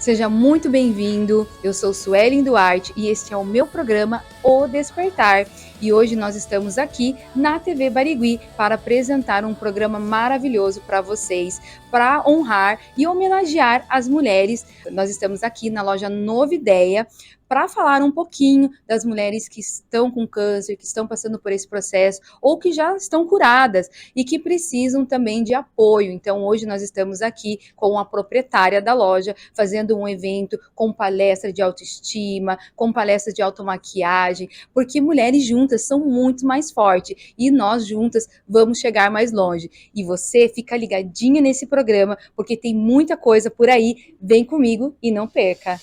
Seja muito bem-vindo. Eu sou Suelen Duarte e este é o meu programa O Despertar. E hoje nós estamos aqui na TV Barigui para apresentar um programa maravilhoso para vocês, para honrar e homenagear as mulheres. Nós estamos aqui na loja Nova Ideia para falar um pouquinho das mulheres que estão com câncer, que estão passando por esse processo ou que já estão curadas e que precisam também de apoio. Então, hoje nós estamos aqui com a proprietária da loja, fazendo um evento com palestra de autoestima, com palestra de automaquiagem, porque mulheres juntas são muito mais fortes e nós juntas vamos chegar mais longe. E você fica ligadinha nesse programa, porque tem muita coisa por aí. Vem comigo e não perca!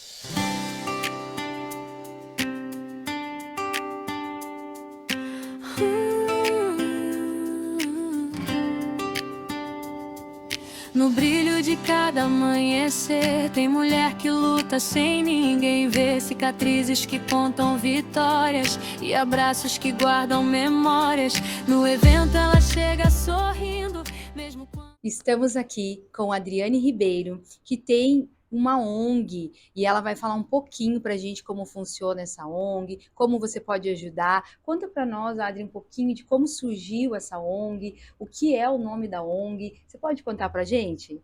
No brilho de cada amanhecer, tem mulher que luta sem ninguém ver, cicatrizes que contam vitórias e abraços que guardam memórias. No evento ela chega sorrindo, mesmo quando... Estamos aqui com a Adriane Ribeiro, que tem uma ONG, e ela vai falar um pouquinho para a gente como funciona essa ONG, como você pode ajudar. Conta para nós, Adri, um pouquinho de como surgiu essa ONG, o que é o nome da ONG. Você pode contar para a gente?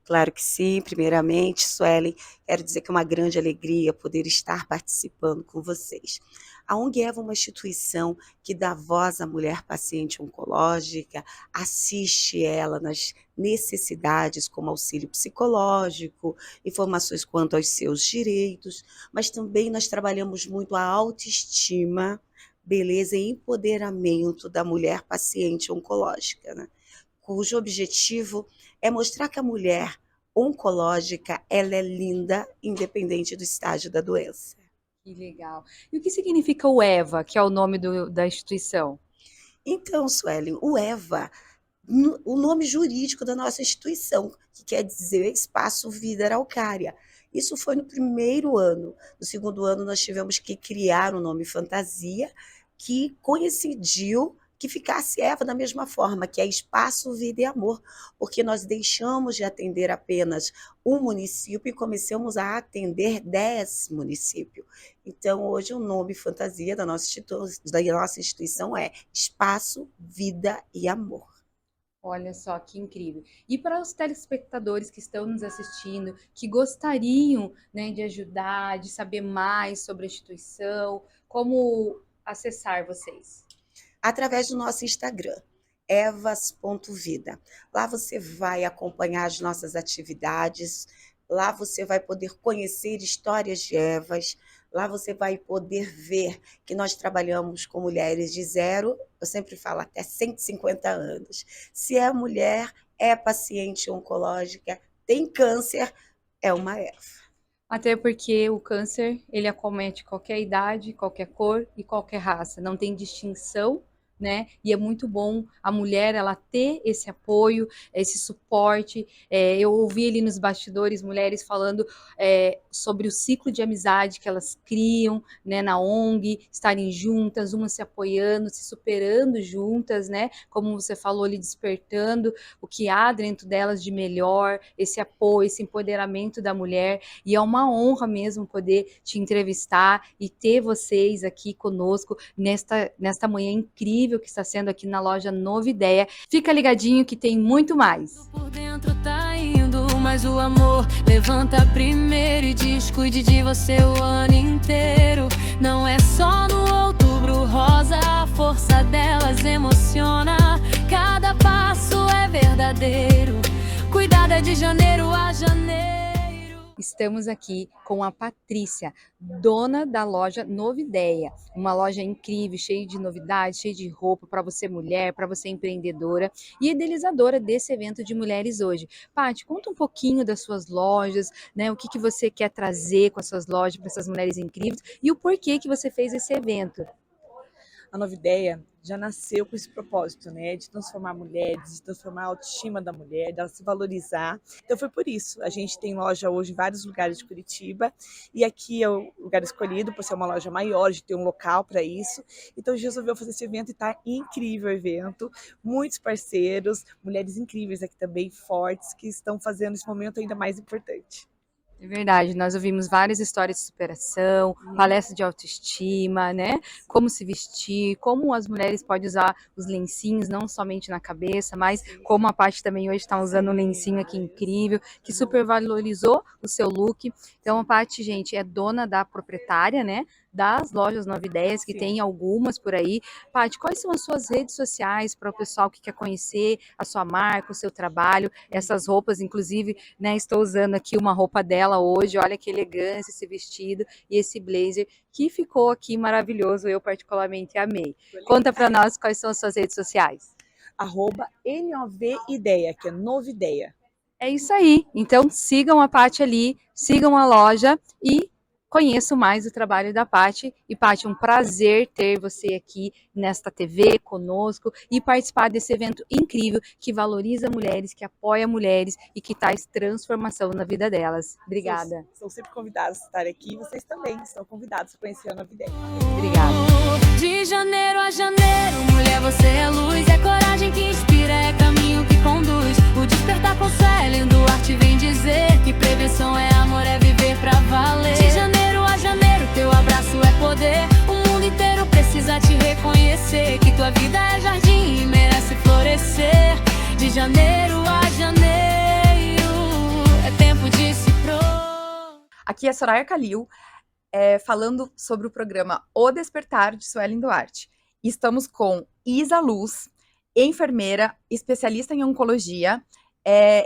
Claro que sim. Primeiramente, Suelen, quero dizer que é uma grande alegria poder estar participando com vocês. A ONG Eva é uma instituição que dá voz à mulher paciente oncológica, assiste ela nas necessidades como auxílio psicológico, informações quanto aos seus direitos, mas também nós trabalhamos muito a autoestima, beleza e empoderamento da mulher paciente oncológica, né? Cujo objetivo é mostrar que a mulher oncológica ela é linda, independente do estágio da doença. Que legal. E o que significa o EVA, que é o nome da instituição? Então, Suelen, o EVA, o nome jurídico da nossa instituição, que quer dizer Espaço Vida Araucária. Isso foi no primeiro ano. No segundo ano, nós tivemos que criar um nome fantasia que coincidiu que ficasse Eva da mesma forma, que é Espaço, Vida e Amor, porque nós deixamos de atender apenas um município e começamos a atender 10 municípios. Então, hoje, o nome fantasia da nossa instituição é Espaço, Vida e Amor. Olha só que incrível. E para os telespectadores que estão nos assistindo, que gostariam, né, de ajudar, de saber mais sobre a instituição, como acessar vocês? Através do nosso Instagram, evas.vida. Lá você vai acompanhar as nossas atividades, lá você vai poder conhecer histórias de Evas, lá você vai poder ver que nós trabalhamos com mulheres de 0, eu sempre falo, até 150 anos. Se é mulher, é paciente oncológica, tem câncer, é uma Eva. Até porque o câncer, ele acomete qualquer idade, qualquer cor e qualquer raça, não tem distinção, né? E é muito bom a mulher, ela ter esse apoio, esse suporte. Eu ouvi ali nos bastidores mulheres falando sobre o ciclo de amizade que elas criam, né, na ONG, estarem juntas, umas se apoiando, se superando juntas, né? Como você falou ali, despertando o que há dentro delas de melhor, esse apoio, esse empoderamento da mulher. E é uma honra mesmo poder te entrevistar e ter vocês aqui conosco nesta manhã incrível que está sendo aqui na loja Nova Ideia. Fica ligadinho que tem muito mais. Por dentro tá indo, mas o amor levanta primeiro e diz: cuide de você o ano inteiro. Não é só no outubro rosa, a força delas emociona. Cada passo é verdadeiro, cuidada de janeiro a janeiro. Estamos aqui com a Patrícia, dona da loja Nova Ideia, uma loja incrível, cheia de novidades, cheia de roupa para você mulher, para você empreendedora e idealizadora desse evento de mulheres hoje. Paty, conta um pouquinho das suas lojas, né? O que você quer trazer com as suas lojas para essas mulheres incríveis e o porquê que você fez esse evento. A Nova Ideia já nasceu com esse propósito, né, de transformar mulheres, de transformar a autoestima da mulher, dela se valorizar. Então foi por isso. A gente tem loja hoje em vários lugares de Curitiba e aqui é o lugar escolhido por ser uma loja maior, de ter um local para isso. Então a gente resolveu fazer esse evento e está incrível o evento. Muitos parceiros, mulheres incríveis aqui também, fortes, que estão fazendo esse momento ainda mais importante. É verdade, nós ouvimos várias histórias de superação, palestras de autoestima, né? Como se vestir, como as mulheres podem usar os lencinhos, não somente na cabeça, mas como a Paty também hoje está usando um lencinho aqui incrível, que super valorizou o seu look. Então, a Paty, gente, é dona da proprietária, né? Das lojas Nova Ideias, que tem algumas por aí. Paty, quais são as suas redes sociais para o pessoal que quer conhecer a sua marca, o seu trabalho, essas roupas, inclusive, né? Estou usando aqui uma roupa dela hoje, olha que elegância esse vestido e esse blazer que ficou aqui maravilhoso, eu particularmente amei. Conta para nós quais são as suas redes sociais. @NOVideia, que é Novideia. É isso aí. Então sigam a Paty ali, sigam a loja e conheçam mais o trabalho da Paty. E Paty, um prazer ter você aqui nesta TV conosco e participar desse evento incrível que valoriza mulheres, que apoia mulheres e que traz transformação na vida delas. Obrigada. São sempre convidados a estar aqui, vocês também estão convidados a conhecer a Novideia. Obrigada. De janeiro a janeiro, mulher, você é luz, é coragem que inspira, é caminho que conduz. O despertar com Suelen Duarte vem dizer que prevenção é amor, é viver pra valer. De janeiro a janeiro, teu abraço é poder. O mundo inteiro precisa te reconhecer, que tua vida é jardim e merece florescer. De janeiro a janeiro, é tempo de se pro. Aqui é Soraya Calil, falando sobre o programa O Despertar de Suelen Duarte. Estamos com Isa Luz, enfermeira, especialista em oncologia,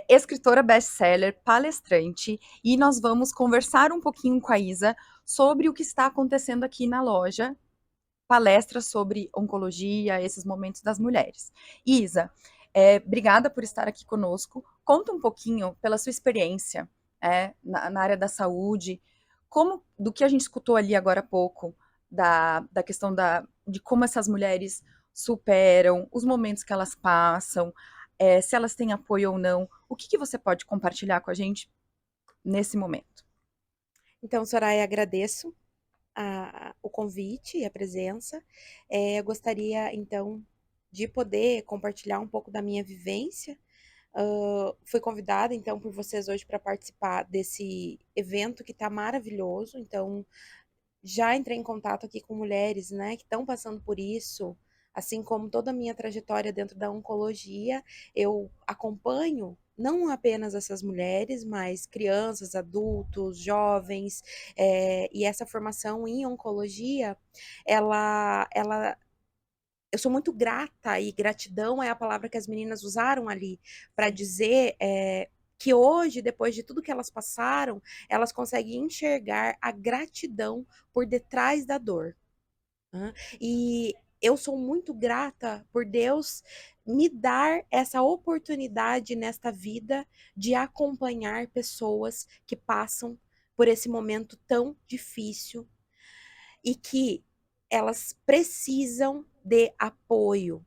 escritora best-seller, palestrante, e nós vamos conversar um pouquinho com a Isa sobre o que está acontecendo aqui na loja, palestras sobre oncologia, esses momentos das mulheres. Isa, obrigada por estar aqui conosco. Conta um pouquinho pela sua experiência na área da saúde, do que a gente escutou ali agora há pouco, da questão de como essas mulheres superam, os momentos que elas passam, se elas têm apoio ou não. O que você pode compartilhar com a gente nesse momento? Então, Soraya, agradeço o convite e a presença. Eu gostaria, então, de poder compartilhar um pouco da minha vivência. Fui convidada, então, por vocês hoje para participar desse evento que está maravilhoso. Então, já entrei em contato aqui com mulheres, né, que estão passando por isso, assim como toda a minha trajetória dentro da oncologia. Eu acompanho não apenas essas mulheres, mas crianças, adultos, jovens, e essa formação em oncologia, eu sou muito grata, e gratidão é a palavra que as meninas usaram ali para dizer que hoje, depois de tudo que elas passaram, elas conseguem enxergar a gratidão por detrás da dor. E eu sou muito grata por Deus me dar essa oportunidade nesta vida de acompanhar pessoas que passam por esse momento tão difícil e que elas precisam de apoio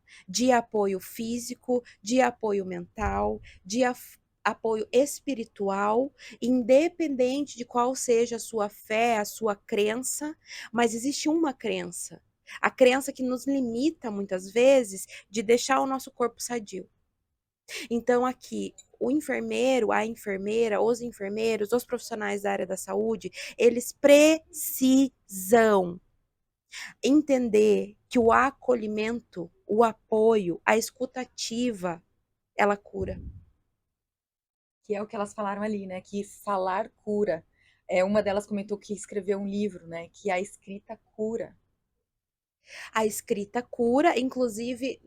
físico, de apoio mental, de apoio espiritual, independente de qual seja a sua fé, a sua crença, mas existe uma crença, a crença que nos limita muitas vezes de deixar o nosso corpo sadio. Então aqui, o enfermeiro, a enfermeira, os enfermeiros, os profissionais da área da saúde, eles precisam entender que o acolhimento, o apoio, a escutativa, ela cura. Que é o que elas falaram ali, né? Que falar cura. Uma delas comentou que escreveu um livro, né? Que a escrita cura. A escrita cura, inclusive,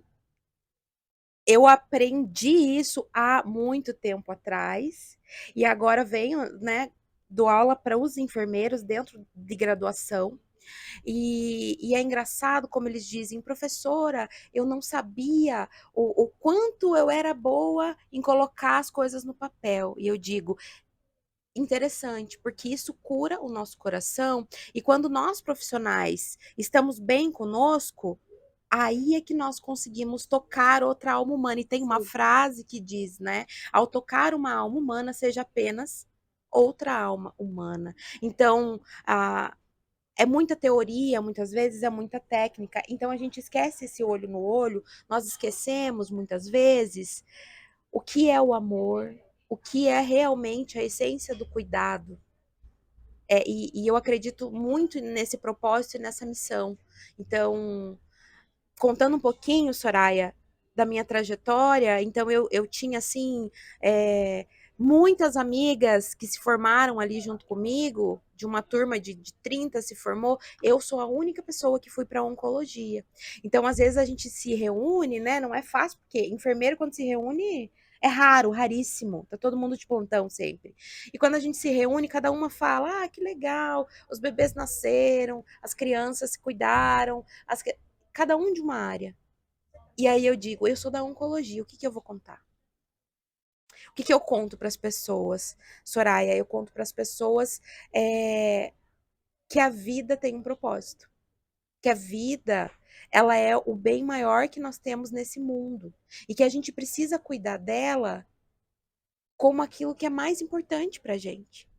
eu aprendi isso há muito tempo atrás, e agora venho, né, dou aula para os enfermeiros dentro de graduação. E é engraçado como eles dizem: professora, eu não sabia o quanto eu era boa em colocar as coisas no papel. E eu digo, interessante, porque isso cura o nosso coração, e quando nós profissionais estamos bem conosco, aí é que nós conseguimos tocar outra alma humana. E tem uma frase que diz, né, ao tocar uma alma humana, seja apenas outra alma humana. Então, é muita teoria, muitas vezes é muita técnica, então a gente esquece esse olho no olho, nós esquecemos muitas vezes o que é o amor, o que é realmente a essência do cuidado. E eu acredito muito nesse propósito e nessa missão. Então, contando um pouquinho, Soraya, da minha trajetória, então eu tinha, assim, muitas amigas que se formaram ali junto comigo, de uma turma de 30 se formou, eu sou a única pessoa que fui para oncologia. Então, às vezes a gente se reúne, né? Não é fácil, porque enfermeiro, quando se reúne, é raro, raríssimo. Tá todo mundo de plantão sempre. E quando a gente se reúne, cada uma fala: ah, que legal, os bebês nasceram, as crianças se cuidaram, cada um de uma área. E aí eu digo, eu sou da oncologia, o que eu vou contar? O que eu conto para as pessoas, Soraya? Eu conto para as pessoas que a vida tem um propósito, que a vida, ela é o bem maior que nós temos nesse mundo e que a gente precisa cuidar dela como aquilo que é mais importante pra gente.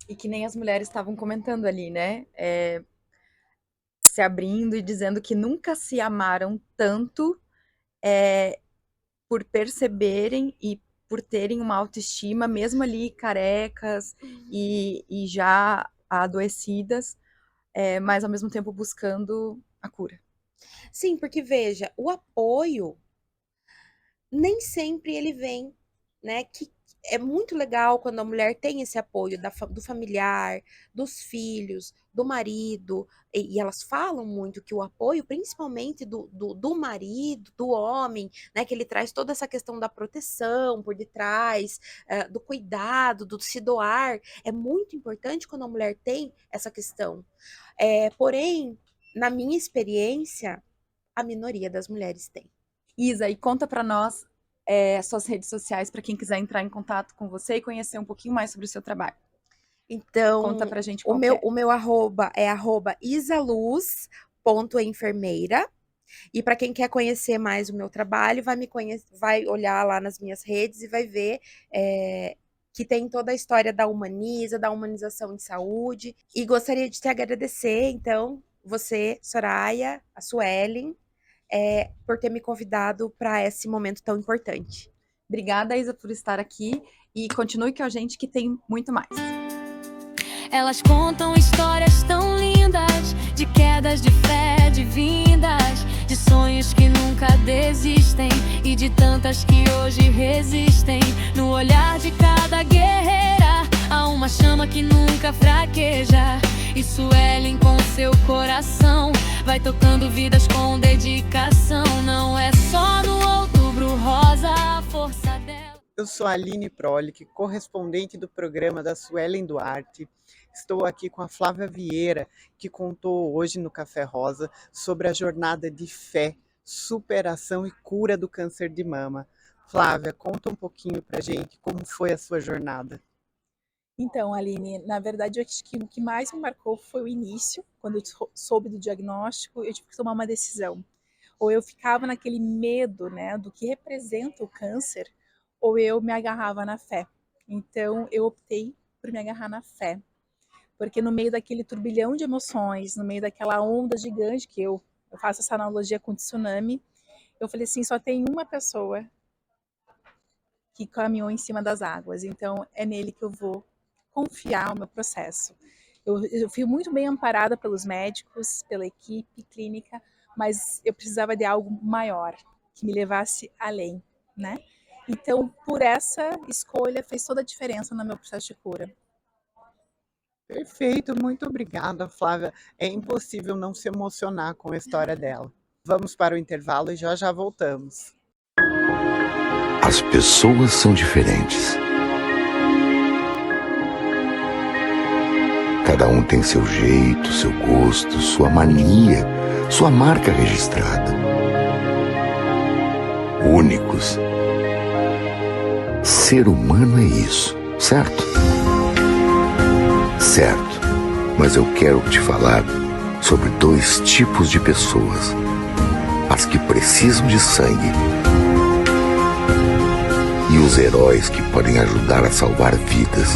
E que nem as mulheres estavam comentando ali, né? Se abrindo e dizendo que nunca se amaram tanto por perceberem e por terem uma autoestima, mesmo ali carecas e já adoecidas, mas ao mesmo tempo buscando a cura. Sim, porque veja, o apoio nem sempre ele vem, né? Que é muito legal quando a mulher tem esse apoio do familiar, dos filhos, do marido, e elas falam muito que o apoio, principalmente do marido, do homem, né? Que ele traz toda essa questão da proteção por detrás, do cuidado, do se doar, é muito importante quando a mulher tem essa questão. Porém, na minha experiência, a minoria das mulheres tem. Isa, e conta para nós suas redes sociais para quem quiser entrar em contato com você e conhecer um pouquinho mais sobre o seu trabalho. Então, conta pra gente o meu arroba é @isaluz.enfermeira. E para quem quer conhecer mais o meu trabalho, vai olhar lá nas minhas redes e vai ver que tem toda a história da humanização em saúde. E gostaria de te agradecer, então, você, Soraya, a Suelen, por ter me convidado para esse momento tão importante. Obrigada, Isa, por estar aqui e continue com a gente que tem muito mais. Elas contam histórias tão lindas, de quedas de fé, de vindas, de sonhos que nunca desistem e de tantas que hoje resistem. No olhar de cada guerreira há uma chama que nunca fraqueja. E Suelen com seu coração vai tocando vidas com dedicação. Não é só no Outubro Rosa a força dela. Eu sou a Aline Prolich, correspondente do programa da Suelen Duarte. Estou aqui com a Flávia Vieira, que contou hoje no Café Rosa sobre a jornada de fé, superação e cura do câncer de mama. Flávia, conta um pouquinho pra gente como foi a sua jornada. Então, Aline, na verdade, eu acho que o que mais me marcou foi o início. Quando eu soube do diagnóstico, eu tive que tomar uma decisão. Ou eu ficava naquele medo, né, do que representa o câncer, ou eu me agarrava na fé. Então, eu optei por me agarrar na fé. Porque no meio daquele turbilhão de emoções, no meio daquela onda gigante que eu faço essa analogia com o tsunami, eu falei assim, só tem uma pessoa que caminhou em cima das águas. Então, é nele que eu vou confiar o meu processo. Eu fui muito bem amparada pelos médicos, pela equipe clínica, mas eu precisava de algo maior, que me levasse além, né? Então, por essa escolha, fez toda a diferença no meu processo de cura. Perfeito, muito obrigada, Flávia. É impossível não se emocionar com a história dela. Vamos para o intervalo e já voltamos. As pessoas são diferentes. Cada um tem seu jeito, seu gosto, sua mania, sua marca registrada. Únicos. Ser humano é isso, certo? Certo, mas eu quero te falar sobre dois tipos de pessoas. As que precisam de sangue e os heróis que podem ajudar a salvar vidas.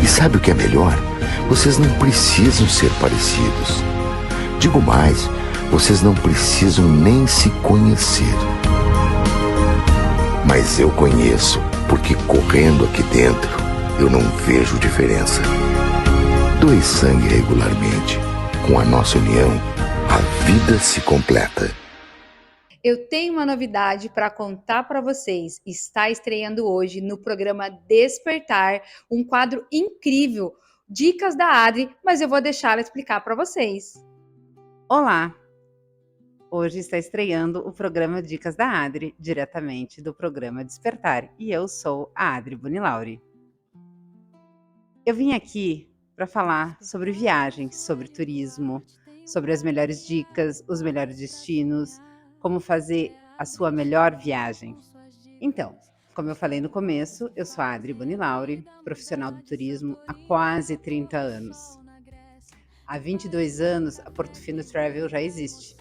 E sabe o que é melhor? Vocês não precisam ser parecidos. Digo mais, vocês não precisam nem se conhecer. Mas eu conheço, porque correndo aqui dentro, eu não vejo diferença. Doe sangue regularmente. Com a nossa união, a vida se completa. Eu tenho uma novidade para contar para vocês. Está estreando hoje no programa Despertar um quadro incrível, Dicas da Adri, mas eu vou deixar ela explicar para vocês. Olá! Hoje está estreando o programa Dicas da Adri, diretamente do programa Despertar, e eu sou a Adri Bonilauri. Eu vim aqui para falar sobre viagens, sobre turismo, sobre as melhores dicas, os melhores destinos, como fazer a sua melhor viagem. Então, como eu falei no começo, eu sou a Adri Bonilauri, profissional do turismo há quase 30 anos. Há 22 anos, a Portofino Travel já existe.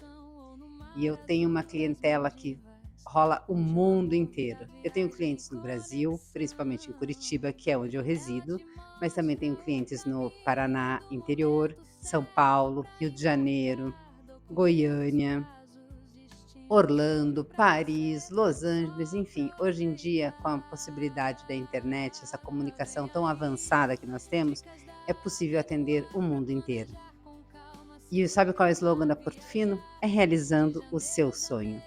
E eu tenho uma clientela que rola o mundo inteiro. Eu tenho clientes no Brasil, principalmente em Curitiba, que é onde eu resido, mas também tenho clientes no Paraná interior, São Paulo, Rio de Janeiro, Goiânia, Orlando, Paris, Los Angeles, enfim. Hoje em dia, com a possibilidade da internet, essa comunicação tão avançada que nós temos, é possível atender o mundo inteiro. E sabe qual é o slogan da Portofino? É realizando o seu sonho.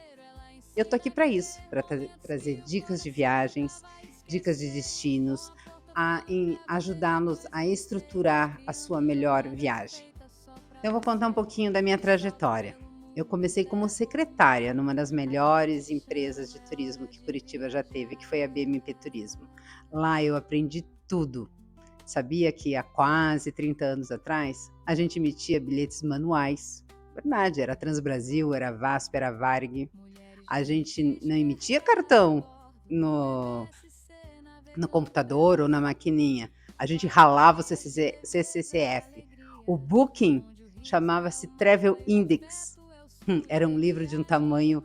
Eu tô aqui para isso, para trazer dicas de viagens, dicas de destinos, ajudá-los a estruturar a sua melhor viagem. Então, eu vou contar um pouquinho da minha trajetória. Eu comecei como secretária numa das melhores empresas de turismo que Curitiba já teve, que foi a BMP Turismo. Lá eu aprendi tudo. Sabia que há quase 30 anos atrás, a gente emitia bilhetes manuais. Verdade, era Transbrasil, era VASP, era Varig. A gente não emitia cartão no computador ou na maquininha. A gente ralava o CCCF. O Booking chamava-se Travel Index. Era um livro de um tamanho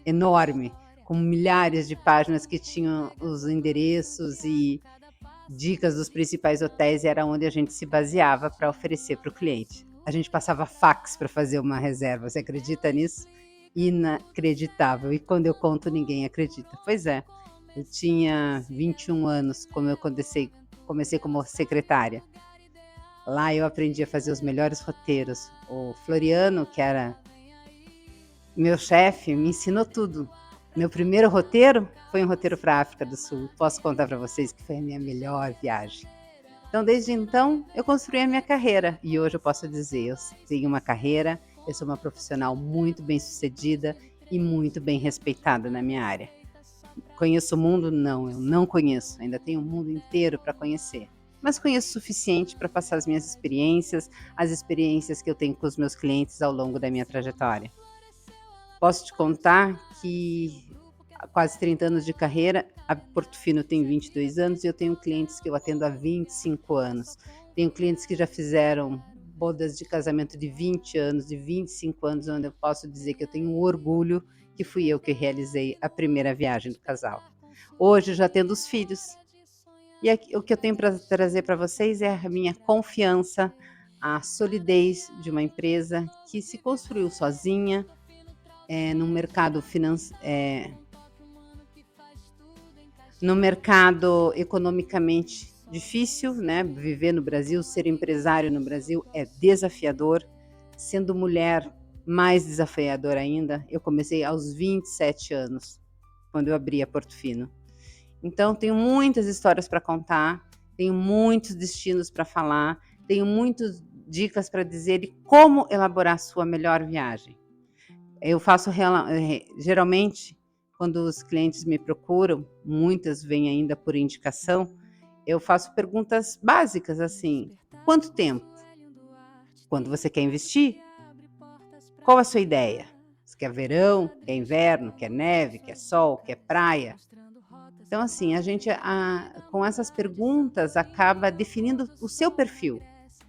enorme, com milhares de páginas que tinham os endereços e dicas dos principais hotéis, e era onde a gente se baseava para oferecer para o cliente. A gente passava fax para fazer uma reserva, você acredita nisso? Inacreditável, e quando eu conto ninguém acredita. Pois é, eu tinha 21 anos quando eu comecei como secretária. Lá eu aprendi a fazer os melhores roteiros. O Floriano, que era meu chefe, me ensinou tudo. Meu primeiro roteiro foi um roteiro para a África do Sul. Posso contar para vocês que foi a minha melhor viagem. Então, desde então, eu construí a minha carreira. E hoje eu posso dizer, eu tenho uma carreira, eu sou uma profissional muito bem-sucedida e muito bem respeitada na minha área. Conheço o mundo? Não, eu não conheço. Ainda tenho o mundo inteiro para conhecer. Mas conheço o suficiente para passar as minhas experiências, as experiências que eu tenho com os meus clientes ao longo da minha trajetória. Posso te contar que há quase 30 anos de carreira, a Portofino tem 22 anos e eu tenho clientes que eu atendo há 25 anos. Tenho clientes que já fizeram bodas de casamento de 20 anos, de 25 anos, onde eu posso dizer que eu tenho um orgulho que fui eu que realizei a primeira viagem do casal. Hoje eu já atendo os filhos. E aqui, o que eu tenho para trazer para vocês é a minha confiança, a solidez de uma empresa que se construiu sozinha, no mercado no mercado economicamente difícil, né? Viver no Brasil, ser empresário no Brasil é desafiador. Sendo mulher, mais desafiador ainda. Eu comecei aos 27 anos, quando eu abri a Portofino. Então, tenho muitas histórias para contar, tenho muitos destinos para falar, tenho muitas dicas para dizer de como elaborar a sua melhor viagem. Eu faço geralmente, quando os clientes me procuram, muitas vêm ainda por indicação, eu faço perguntas básicas assim: quanto tempo? Quando você quer investir? Qual a sua ideia? Você quer verão, quer inverno, quer neve, quer sol, quer praia? Então, assim, a gente com essas perguntas acaba definindo o seu perfil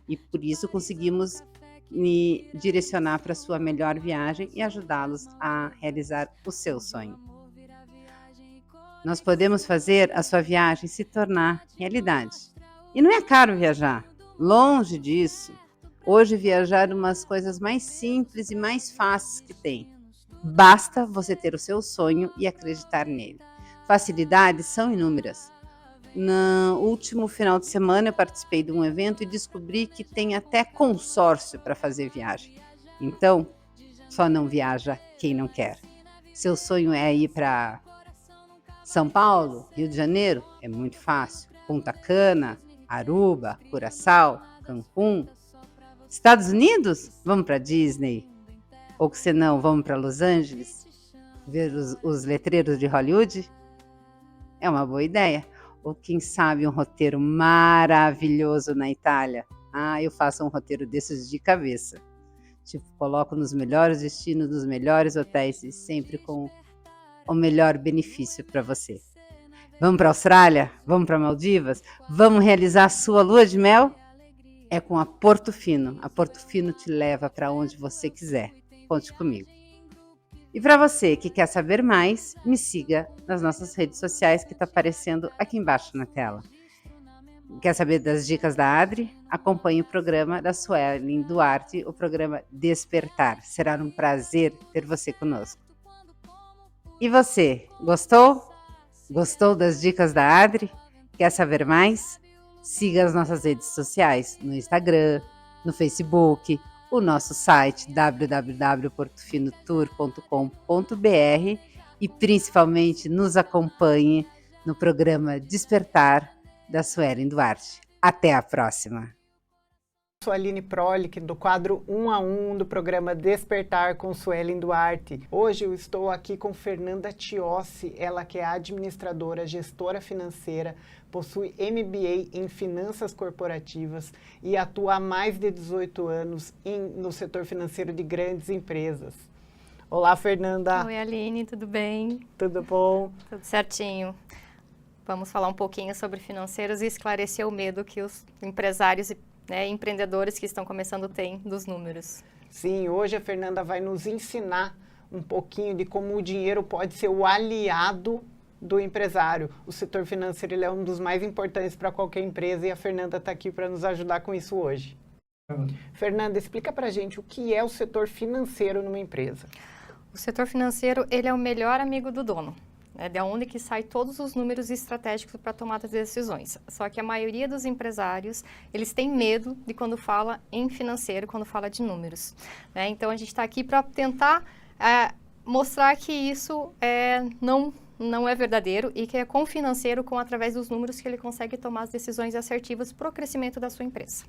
e por isso conseguimos me direcionar para a sua melhor viagem e ajudá-los a realizar o seu sonho. Nós podemos fazer a sua viagem se tornar realidade. E não é caro viajar, longe disso. Hoje viajar é uma das coisas mais simples e mais fáceis que tem. Basta você ter o seu sonho e acreditar nele. Facilidades são inúmeras. No último final de semana eu participei de um evento e descobri que tem até consórcio para fazer viagem. Então, só não viaja quem não quer. Seu sonho é ir para São Paulo, Rio de Janeiro? É muito fácil. Punta Cana, Aruba, Curaçao, Cancún. Estados Unidos? Vamos para Disney. Ou se não, vamos para Los Angeles? Ver os letreiros de Hollywood? É uma boa ideia. Ou quem sabe um roteiro maravilhoso na Itália? Eu faço um roteiro desses de cabeça. Tipo, coloco nos melhores destinos, nos melhores hotéis e sempre com o melhor benefício para você. Vamos para a Austrália? Vamos para Maldivas? Vamos realizar a sua lua de mel? É com a Porto Fino. A Porto Fino te leva para onde você quiser. Conte comigo. E para você que quer saber mais, me siga nas nossas redes sociais que está aparecendo aqui embaixo na tela. Quer saber das dicas da Adri? Acompanhe o programa da Suelen Duarte, o programa Despertar. Será um prazer ter você conosco. E você, gostou? Gostou das dicas da Adri? Quer saber mais? Siga as nossas redes sociais no Instagram, no Facebook, o nosso site www.portofinotour.com.br e principalmente nos acompanhe no programa Despertar da Suelen Duarte. Até a próxima! Sou a Aline Prolich, do quadro 1 a 1 do programa Despertar com Suelen Duarte. Hoje eu estou aqui com Fernanda Tiossi, ela que é administradora, gestora financeira, possui MBA em Finanças Corporativas e atua há mais de 18 anos no setor financeiro de grandes empresas. Olá, Fernanda. Oi, Aline, tudo bem? Tudo bom? Tudo certinho. Vamos falar um pouquinho sobre financeiros e esclarecer o medo que os empresários e empreendedores que estão começando têm dos números. Sim, hoje a Fernanda vai nos ensinar um pouquinho de como o dinheiro pode ser o aliado do empresário. O setor financeiro ele é um dos mais importantes para qualquer empresa e a Fernanda está aqui para nos ajudar com isso hoje. Fernanda, explica para a gente o que é o setor financeiro numa empresa. O setor financeiro ele é o melhor amigo do dono. É de onde que sai todos os números estratégicos para tomada de decisões. Só que a maioria dos empresários, eles têm medo de quando fala em financeiro, quando fala de números. Então, a gente está aqui para tentar mostrar que isso não é verdadeiro e que é com o financeiro, através dos números, que ele consegue tomar as decisões assertivas para o crescimento da sua empresa.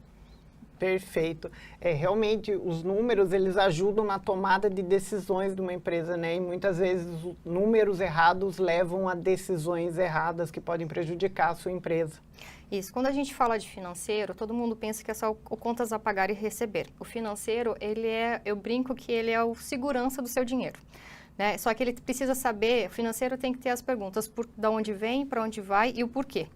Perfeito. Realmente, os números, eles ajudam na tomada de decisões de uma empresa, né? E muitas vezes, os números errados levam a decisões erradas que podem prejudicar a sua empresa. Isso. Quando a gente fala de financeiro, todo mundo pensa que é só o contas a pagar e receber. O financeiro, eu brinco que ele é o segurança do seu dinheiro. Né? Só que ele precisa saber, o financeiro tem que ter as perguntas de onde vem, para onde vai e o porquê.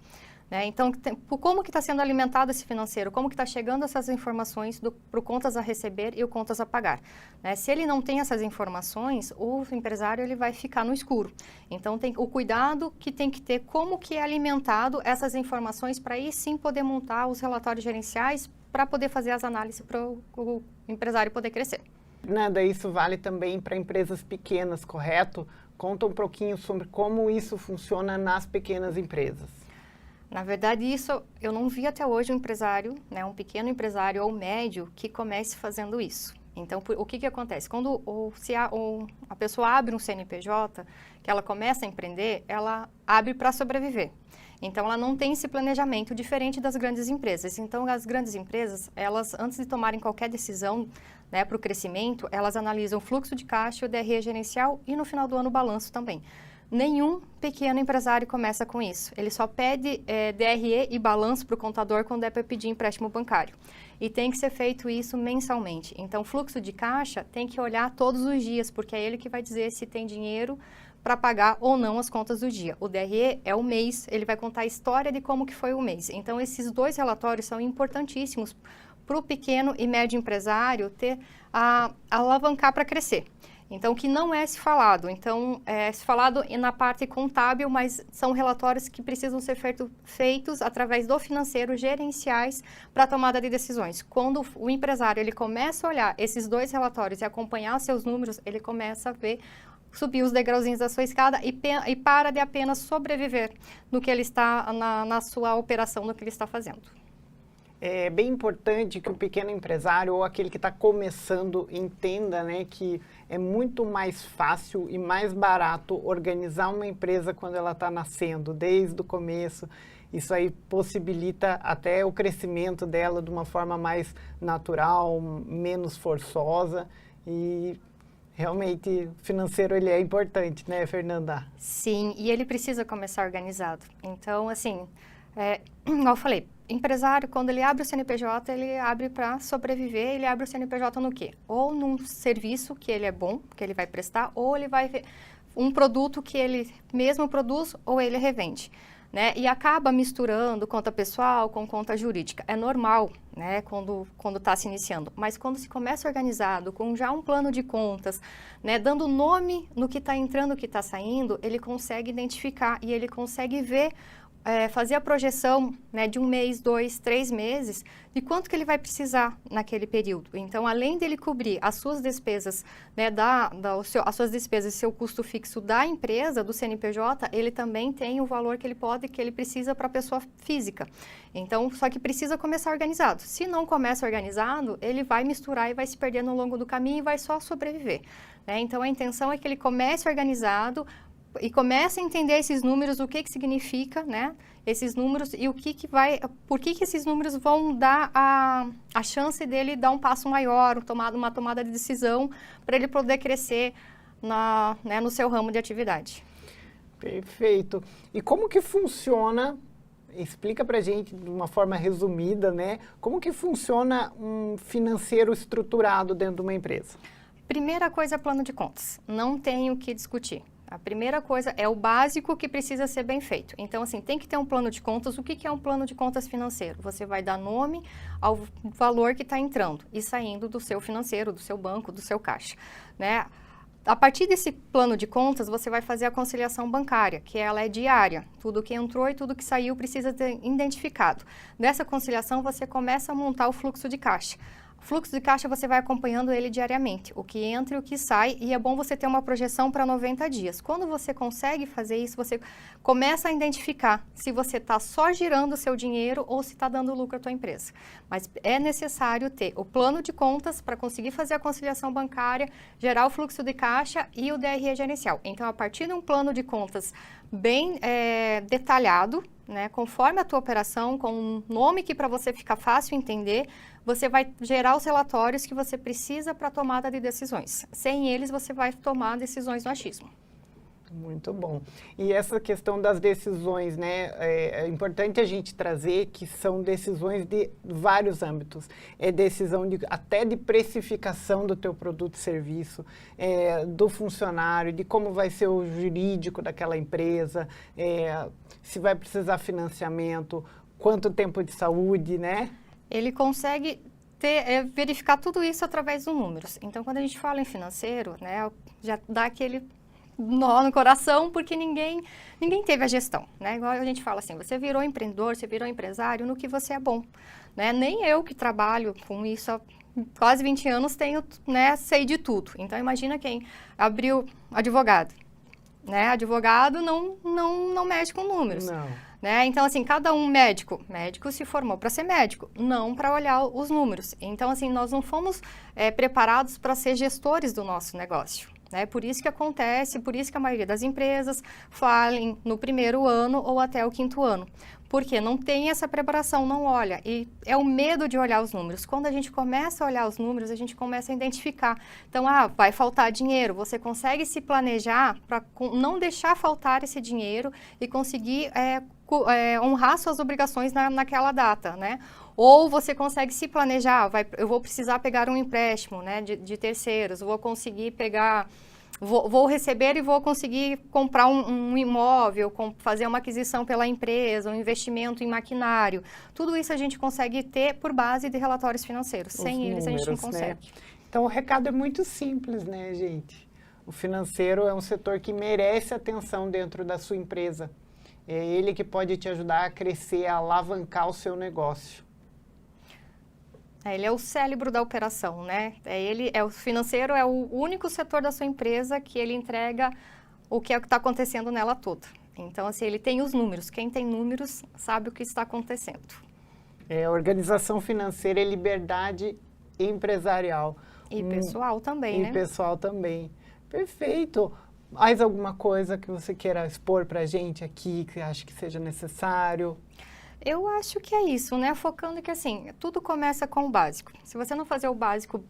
Então, como que está sendo alimentado esse financeiro? Como que está chegando essas informações para o contas a receber e o contas a pagar? Se ele não tem essas informações, o empresário ele vai ficar no escuro. Então, tem o cuidado que tem que ter, como que é alimentado essas informações para aí sim poder montar os relatórios gerenciais para poder fazer as análises para o empresário poder crescer. Fernanda, isso vale também para empresas pequenas, correto? Conta um pouquinho sobre como isso funciona nas pequenas empresas. Na verdade, isso eu não vi até hoje um empresário, um pequeno empresário ou médio que comece fazendo isso. Então, o que acontece? Quando a pessoa abre um CNPJ, que ela começa a empreender, ela abre para sobreviver. Então, ela não tem esse planejamento diferente das grandes empresas. Então, as grandes empresas, elas, antes de tomarem qualquer decisão para o crescimento, elas analisam o fluxo de caixa, o DRE gerencial e no final do ano o balanço também. Nenhum pequeno empresário começa com isso. Ele só pede DRE e balanço para o contador quando é para pedir empréstimo bancário. E tem que ser feito isso mensalmente. Então, o fluxo de caixa tem que olhar todos os dias, porque é ele que vai dizer se tem dinheiro para pagar ou não as contas do dia. O DRE é o mês, ele vai contar a história de como que foi o mês. Então, esses dois relatórios são importantíssimos para o pequeno e médio empresário alavancar para crescer. Então, que não é se falado. Então, é se falado na parte contábil, mas são relatórios que precisam ser feitos através do financeiro, gerenciais, para a tomada de decisões. Quando o empresário ele começa a olhar esses dois relatórios e acompanhar seus números, ele começa a ver subir os degrauzinhos da sua escada e para de apenas sobreviver no que ele está, na sua operação, no que ele está fazendo. É bem importante que o pequeno empresário ou aquele que está começando entenda, né, que é muito mais fácil e mais barato organizar uma empresa quando ela está nascendo, desde o começo. Isso aí possibilita até o crescimento dela de uma forma mais natural, menos forçosa e realmente o financeiro ele é importante, né, Fernanda? Sim, e ele precisa começar organizado. Então, assim, igual eu falei, empresário, quando ele abre o CNPJ, ele abre para sobreviver, ele abre o CNPJ no quê? Ou num serviço que ele é bom, que ele vai prestar, ou ele vai ver um produto que ele mesmo produz, ou ele revende. Né? E acaba misturando conta pessoal com conta jurídica. É normal, né, quando está se iniciando. Mas quando se começa organizado, com já um plano de contas, né, dando nome no que está entrando, no que está saindo, ele consegue identificar e ele consegue ver, fazer a projeção, né, de 1 mês, 2, 3 meses, de quanto que ele vai precisar naquele período. Então, além dele cobrir as suas despesas, né, as suas despesas e seu custo fixo da empresa, do CNPJ, ele também tem o valor que ele precisa para a pessoa física. Então, só que precisa começar organizado. Se não começa organizado, ele vai misturar e vai se perder no longo do caminho e vai só sobreviver. Né? Então, a intenção é que ele comece organizado, e começa a entender esses números, o que significa, né, esses números e por que esses números vão dar a chance dele dar um passo maior, uma tomada de decisão para ele poder crescer né, no seu ramo de atividade. Perfeito. E como que funciona, explica pra gente de uma forma resumida, né, como que funciona um financeiro estruturado dentro de uma empresa? Primeira coisa é plano de contas, não tem o que discutir. A primeira coisa é o básico que precisa ser bem feito. Então, assim, tem que ter um plano de contas. O que é um plano de contas financeiro? Você vai dar nome ao valor que está entrando e saindo do seu financeiro, do seu banco, do seu caixa, né? A partir desse plano de contas, você vai fazer a conciliação bancária, que ela é diária. Tudo que entrou e tudo que saiu precisa ser identificado. Dessa conciliação, você começa a montar o fluxo de caixa. O fluxo de caixa você vai acompanhando ele diariamente, o que entra e o que sai, e é bom você ter uma projeção para 90 dias. Quando você consegue fazer isso, você começa a identificar se você está só girando o seu dinheiro ou se está dando lucro à tua empresa. Mas é necessário ter o plano de contas para conseguir fazer a conciliação bancária, gerar o fluxo de caixa e o DRE gerencial. Então, a partir de um plano de contas bem detalhado, né, conforme a tua operação, com um nome que para você fica fácil entender, você vai gerar os relatórios que você precisa para a tomada de decisões. Sem eles, você vai tomar decisões no achismo. Muito bom. E essa questão das decisões, né, é importante a gente trazer que são decisões de vários âmbitos. É decisão até de precificação do teu produto e serviço, do funcionário, de como vai ser o jurídico daquela empresa, se vai precisar financiamento, quanto tempo de saúde, né? Ele consegue verificar tudo isso através dos números. Então, quando a gente fala em financeiro, né, já dá aquele nó no coração, porque ninguém teve a gestão, né? Igual a gente fala assim, você virou empreendedor, você virou empresário no que você é bom, né? Nem eu que trabalho com isso há quase 20 anos tenho, né, sei de tudo. Então, imagina quem abriu advogado, né? Advogado não mexe com números. Não. Né? Então, assim, cada um médico se formou para ser médico, não para olhar os números. Então, assim, nós não fomos preparados para ser gestores do nosso negócio. Né? Por isso que acontece, por isso que a maioria das empresas falem no primeiro ano ou até o 5º ano. Porque não tem essa preparação, não olha. E é o medo de olhar os números. Quando a gente começa a olhar os números, a gente começa a identificar. Então, vai faltar dinheiro. Você consegue se planejar para não deixar faltar esse dinheiro e conseguir honrar suas obrigações naquela data, né? Ou você consegue se planejar, eu vou precisar pegar um empréstimo, né, de terceiros, vou conseguir pegar, vou receber e vou conseguir comprar um imóvel, fazer uma aquisição pela empresa, um investimento em maquinário. Tudo isso a gente consegue ter por base de relatórios financeiros. Sem eles a gente não consegue. Né? Então o recado é muito simples, né, gente? O financeiro é um setor que merece atenção dentro da sua empresa. É ele que pode te ajudar a crescer, a alavancar o seu negócio. Ele é o cérebro da operação, né? O financeiro é o único setor da sua empresa que ele entrega o que está acontecendo nela toda. Então, assim, ele tem os números. Quem tem números sabe o que está acontecendo. Organização financeira é liberdade empresarial. E pessoal também, né? E pessoal também. Perfeito. Mais alguma coisa que você queira expor para a gente aqui, que acha que seja necessário? Eu acho que é isso, né? Focando que, assim, tudo começa com o básico. Se você não fazer o básico,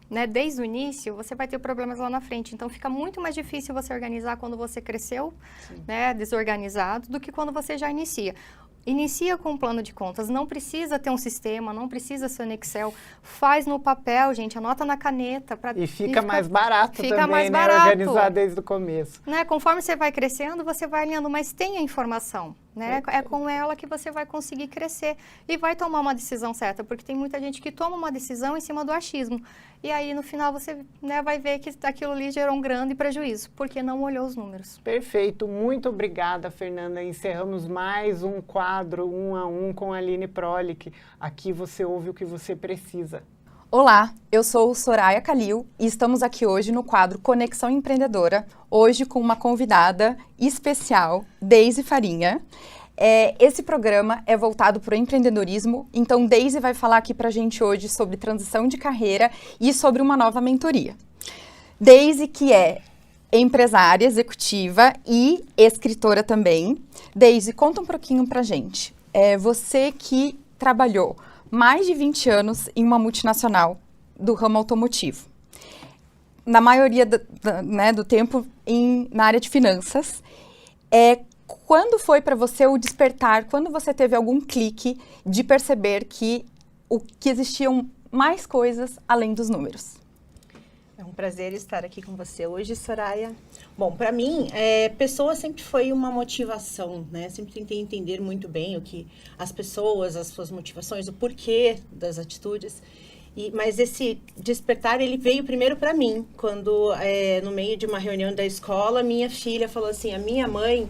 né, desde o início, você vai ter problemas lá na frente. Então, fica muito mais difícil você organizar quando você cresceu, né, desorganizado, do que quando você já inicia. Inicia com um plano de contas, não precisa ter um sistema, não precisa ser no Excel, faz no papel, gente, anota na caneta. E fica mais barato fica também, mais né, barato. organizar desde o começo. Né, conforme você vai crescendo, você vai alinhando, mas tem a informação, né? É com ela que você vai conseguir crescer e vai tomar uma decisão certa, porque tem muita gente que toma uma decisão em cima do achismo. E aí, no final, você, né, vai ver que aquilo ali gerou um grande prejuízo, porque não olhou os números. Perfeito. Muito obrigada, Fernanda. Encerramos mais um quadro 1 a 1 com a Aline Prolic. Aqui você ouve o que você precisa. Olá, eu sou Soraya Calil e estamos aqui hoje no quadro Conexão Empreendedora, hoje com uma convidada especial, Deise Farinha. Esse programa é voltado para o empreendedorismo, então Deise vai falar aqui para a gente hoje sobre transição de carreira e sobre uma nova mentoria. Deise, que é empresária executiva e escritora também. Deise, conta um pouquinho para a gente. Você que trabalhou mais de 20 anos em uma multinacional do ramo automotivo. Na maioria do tempo na área de finanças. Quando foi para você o despertar, quando você teve algum clique de perceber que existiam mais coisas além dos números? É um prazer estar aqui com você hoje, Soraya. Bom, para mim, pessoa sempre foi uma motivação, né? Sempre tentei entender muito bem o que as pessoas, as suas motivações, o porquê das atitudes. Mas esse despertar, ele veio primeiro para mim, quando no meio de uma reunião da escola, minha filha falou assim, a minha mãe,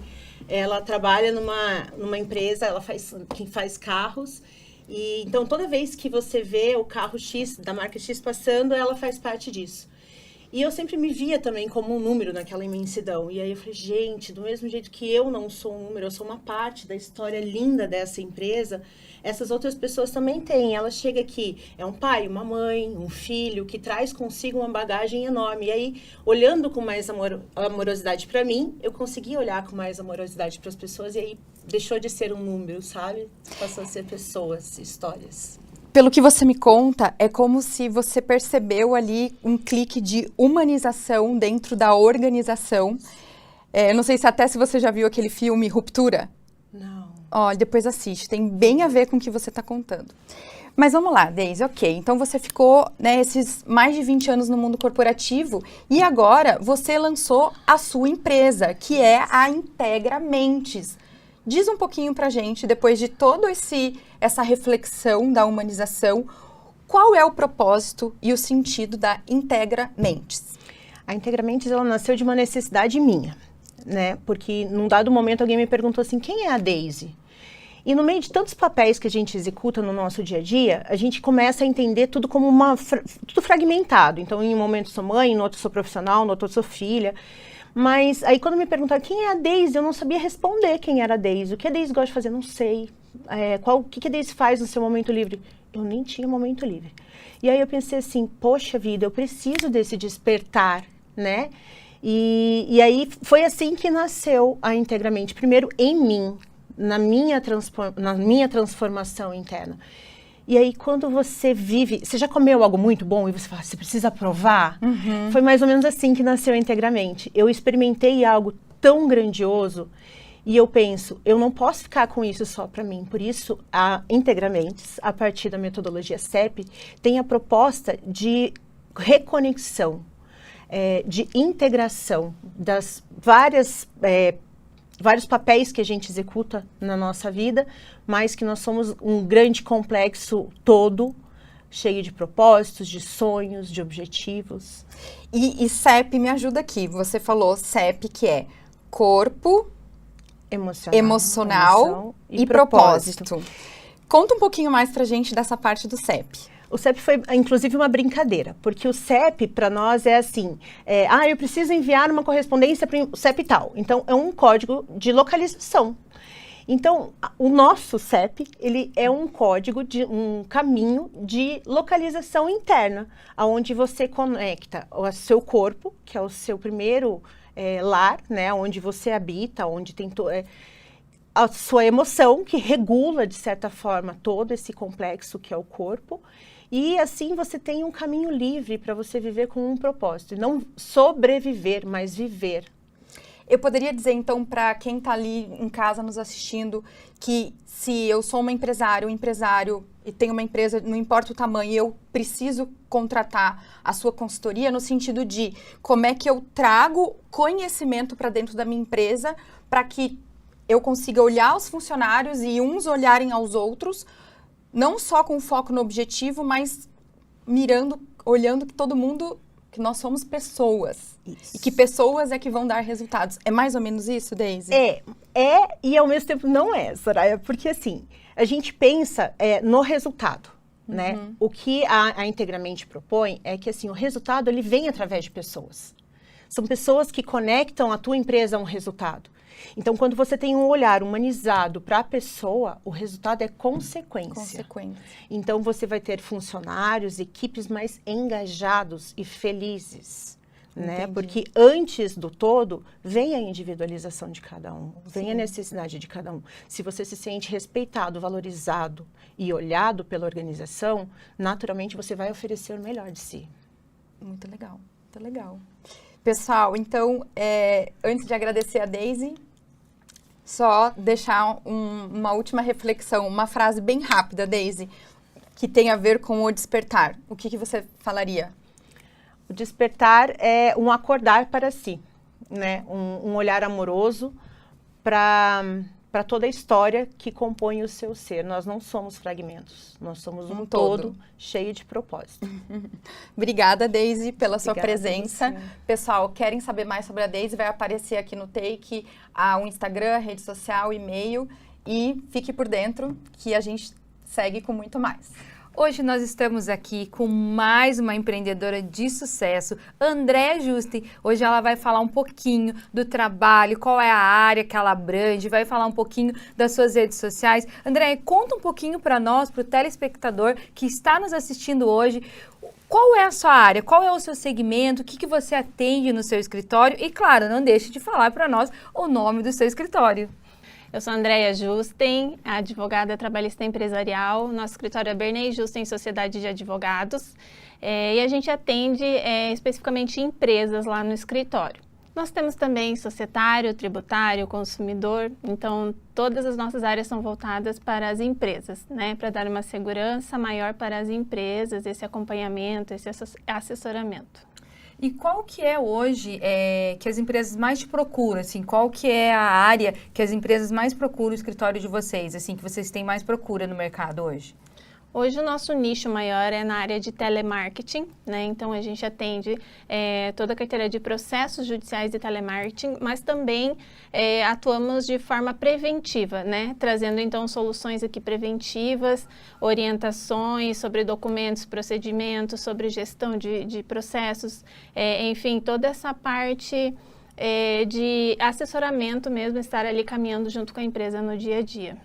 ela trabalha numa empresa, que faz carros, e então toda vez que você vê o carro X, da marca X passando, ela faz parte disso. E eu sempre me via também como um número naquela imensidão. E aí eu falei, gente, do mesmo jeito que eu não sou um número, eu sou uma parte da história linda dessa empresa, essas outras pessoas também têm. Ela chega aqui, é um pai, uma mãe, um filho, que traz consigo uma bagagem enorme. E aí, olhando com mais amorosidade para mim, eu consegui olhar com mais amorosidade para as pessoas. E aí, deixou de ser um número, sabe? Passou a ser pessoas, histórias. Pelo que você me conta, é como se você percebeu ali um clique de humanização dentro da organização. Não sei se você já viu aquele filme Ruptura. Não. Ó, depois assiste, tem bem a ver com o que você está contando. Mas vamos lá, Deise, ok. Então você ficou, né, esses mais de 20 anos no mundo corporativo e agora você lançou a sua empresa, que é a Integra Mentes. Diz um pouquinho pra gente, depois de toda essa reflexão da humanização, qual é o propósito e o sentido da Integra Mentes? A Integra Mentes, ela nasceu de uma necessidade minha, né? Porque num dado momento alguém me perguntou assim, quem é a Deise? E no meio de tantos papéis que a gente executa no nosso dia a dia, a gente começa a entender tudo como tudo fragmentado. Então, em um momento sou mãe, no outro sou profissional, no outro sou filha. Mas aí quando me perguntaram quem é a Deise, eu não sabia responder quem era a Deise. O que a Deise gosta de fazer? Não sei. O que a Deise faz no seu momento livre? Eu nem tinha momento livre. E aí eu pensei assim, poxa vida, eu preciso desse despertar, né? E aí foi assim que nasceu a Integra Mentes. Primeiro em mim, na minha transformação interna. E aí, quando você vive... Você já comeu algo muito bom e você fala, você precisa provar? Uhum. Foi mais ou menos assim que nasceu a Integra Mentes. Eu experimentei algo tão grandioso e eu penso, eu não posso ficar com isso só para mim. Por isso, a Integra Mentes, a partir da metodologia CEP, tem a proposta de reconexão, de integração das vários papéis que a gente executa na nossa vida, mas que nós somos um grande complexo todo, cheio de propósitos, de sonhos, de objetivos. E CEP me ajuda aqui. Você falou CEP, que é corpo, emocional e propósito. Conta um pouquinho mais pra gente dessa parte do CEP. O CEP foi, inclusive, uma brincadeira, porque o CEP, para nós, é assim, eu preciso enviar uma correspondência para o CEP tal. Então, é um código de localização. Então, o nosso CEP, ele é um código, um caminho de localização interna, onde você conecta o seu corpo, que é o seu primeiro lar, né, onde você habita, onde tem a sua emoção, que regula, de certa forma, todo esse complexo que é o corpo. E assim você tem um caminho livre para você viver com um propósito. Não sobreviver, mas viver. Eu poderia dizer, então, para quem está ali em casa nos assistindo, que se eu sou um empresário e tenho uma empresa, não importa o tamanho, eu preciso contratar a sua consultoria no sentido de como é que eu trago conhecimento para dentro da minha empresa para que eu consiga olhar os funcionários e uns olharem aos outros, não só com foco no objetivo, mas olhando que todo mundo, que nós somos pessoas. Isso. E que pessoas é que vão dar resultados. É mais ou menos isso, Deise? E ao mesmo tempo não é, Soraya, porque assim, a gente pensa no resultado, né? O que a Integramente propõe é que assim, o resultado ele vem através de pessoas. São pessoas que conectam a tua empresa a um resultado. Então, quando você tem um olhar humanizado para a pessoa, o resultado é consequência. Então, você vai ter funcionários, equipes mais engajados e felizes, né? Porque antes do todo, vem a individualização de cada um, vem a necessidade de cada um. Se você se sente respeitado, valorizado e olhado pela organização, naturalmente você vai oferecer o melhor de si. Muito legal, muito legal. Pessoal, então, antes de agradecer a Deise, só deixar uma última reflexão, uma frase bem rápida, Deise, que tem a ver com o despertar. O que você falaria? O despertar é um acordar para si, né? Um olhar amoroso para toda a história que compõe o seu ser. Nós não somos fragmentos, nós somos um todo cheio de propósito. Obrigada, Deise, pela sua presença. Pessoal, querem saber mais sobre a Deise? Vai aparecer aqui no Take o Instagram, a rede social, e-mail. E fique por dentro que a gente segue com muito mais. Hoje nós estamos aqui com mais uma empreendedora de sucesso, Andréa Juste. Hoje ela vai falar um pouquinho do trabalho, qual é a área que ela abrange, vai falar um pouquinho das suas redes sociais. Andréa, conta um pouquinho para nós, para o telespectador que está nos assistindo hoje, qual é a sua área, qual é o seu segmento, o que você atende no seu escritório e, claro, não deixe de falar para nós o nome do seu escritório. Eu sou Andréa Justen, advogada trabalhista empresarial. Nosso escritório é Bernay Justen Sociedade de Advogados e a gente atende especificamente empresas lá no escritório. Nós temos também societário, tributário, consumidor, então todas as nossas áreas são voltadas para as empresas, né? Para dar uma segurança maior para as empresas, esse acompanhamento, esse assessoramento. E qual que é hoje que as empresas mais te procuram, assim, qual que é a área que as empresas mais procuram o escritório de vocês, assim, que vocês têm mais procura no mercado hoje? Hoje o nosso nicho maior é na área de telemarketing, né? Então a gente atende toda a carteira de processos judiciais de telemarketing, mas também atuamos de forma preventiva, né? Trazendo então soluções aqui preventivas, orientações sobre documentos, procedimentos, sobre gestão de processos, enfim, toda essa parte de assessoramento mesmo, estar ali caminhando junto com a empresa no dia a dia.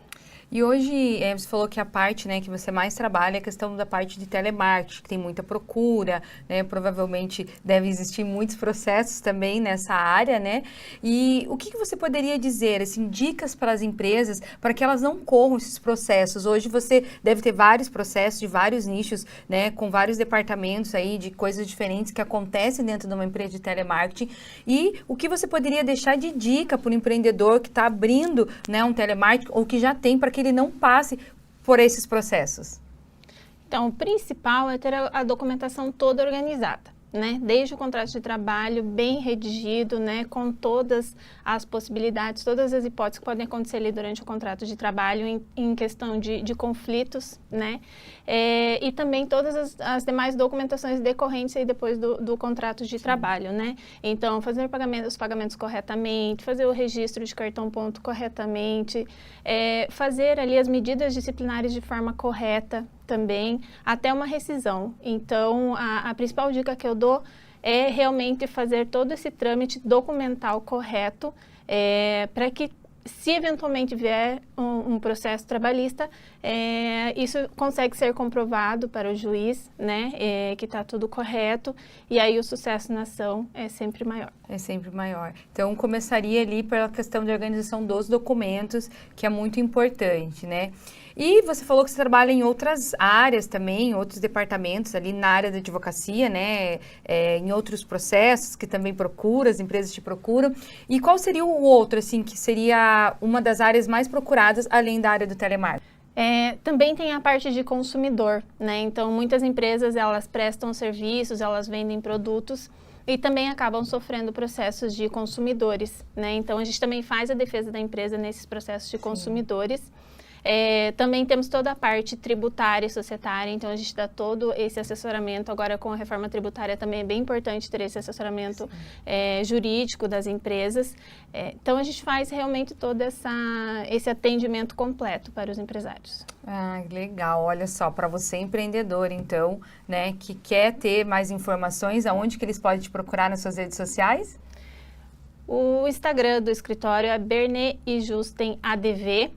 E hoje, você falou que a parte, né, que você mais trabalha é a questão da parte de telemarketing, que tem muita procura, né, provavelmente deve existir muitos processos também nessa área, né, e o que você poderia dizer, assim, dicas para as empresas, para que elas não corram esses processos? Hoje você deve ter vários processos de vários nichos, né, com vários departamentos aí de coisas diferentes que acontecem dentro de uma empresa de telemarketing, e o que você poderia deixar de dica para o empreendedor que está abrindo, né, um telemarketing, ou que já tem, para que ele não passe por esses processos? Então, o principal é ter a documentação toda organizada, né? Desde o contrato de trabalho bem redigido, né? Com todas as possibilidades, todas as hipóteses que podem acontecer ali durante o contrato de trabalho em questão de conflitos, né? E também todas as demais documentações decorrentes aí depois do contrato de trabalho, né? Então, fazer os pagamentos corretamente, fazer o registro de cartão ponto corretamente, fazer ali as medidas disciplinares de forma correta, também, até uma rescisão. Então, a principal dica que eu dou é realmente fazer todo esse trâmite documental correto, para que, se eventualmente vier um processo trabalhista, isso consegue ser comprovado para o juiz, né, que está tudo correto, e aí o sucesso na ação é sempre maior. É sempre maior. Então, começaria ali pela questão de organização dos documentos, que é muito importante, né? E você falou que você trabalha em outras áreas também, outros departamentos ali na área da advocacia, né? Em outros processos que também procura, as empresas te procuram. E qual seria o outro, assim, que seria uma das áreas mais procuradas, além da área do telemarketing? Também tem a parte de consumidor, né? Então, muitas empresas, elas prestam serviços, elas vendem produtos e também acabam sofrendo processos de consumidores, né? Então, a gente também faz a defesa da empresa nesses processos de consumidores. Também temos toda a parte tributária e societária, então a gente dá todo esse assessoramento. Agora, com a reforma tributária, também é bem importante ter esse assessoramento jurídico das empresas. Então, a gente faz realmente todo esse atendimento completo para os empresários. Ah, legal. Olha só, para você empreendedor, então, né, que quer ter mais informações, aonde que eles podem te procurar nas suas redes sociais? O Instagram do escritório é Bernet e Justen ADV.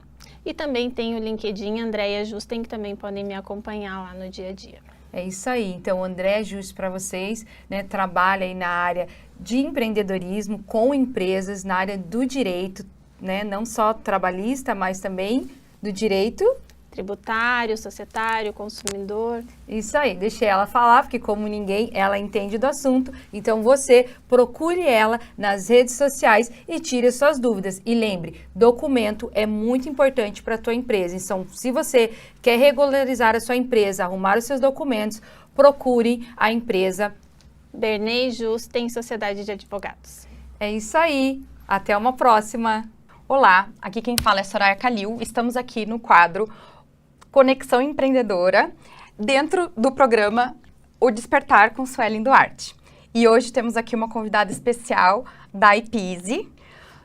E também tem o LinkedIn Andréia Justen, que também podem me acompanhar lá no dia a dia. É isso aí. Então, Andréia Justen, para vocês, né, trabalha aí na área de empreendedorismo com empresas, na área do direito, né, não só trabalhista, mas também do direito tributário, societário, consumidor. Isso aí, deixei ela falar, porque como ninguém, ela entende do assunto. Então você procure ela nas redes sociais e tire suas dúvidas. E lembre, documento é muito importante para a tua empresa. Então, se você quer regularizar a sua empresa, arrumar os seus documentos, procure a empresa Bernet Justen Sociedade de Advogados. É isso aí, até uma próxima. Olá, aqui quem fala é Soraya Calil. Estamos aqui no quadro Conexão Empreendedora, dentro do programa O Despertar com Suelen Duarte. E hoje temos aqui uma convidada especial, Dai Pizzi.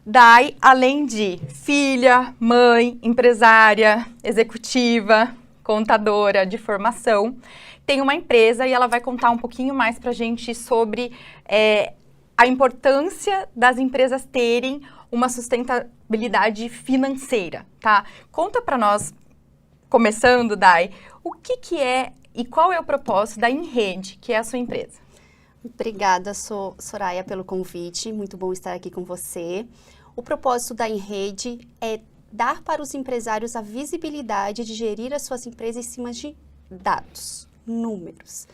Dai, além de filha, mãe, empresária, executiva, contadora de formação, tem uma empresa e ela vai contar um pouquinho mais pra gente sobre a importância das empresas terem uma sustentabilidade financeira, tá? Conta pra nós, começando, Dai, o que é e qual é o propósito da InRede, que é a sua empresa? Obrigada, Soraya, pelo convite. Muito bom estar aqui com você. O propósito da InRede é dar para os empresários a visibilidade de gerir as suas empresas em cima de dados, números,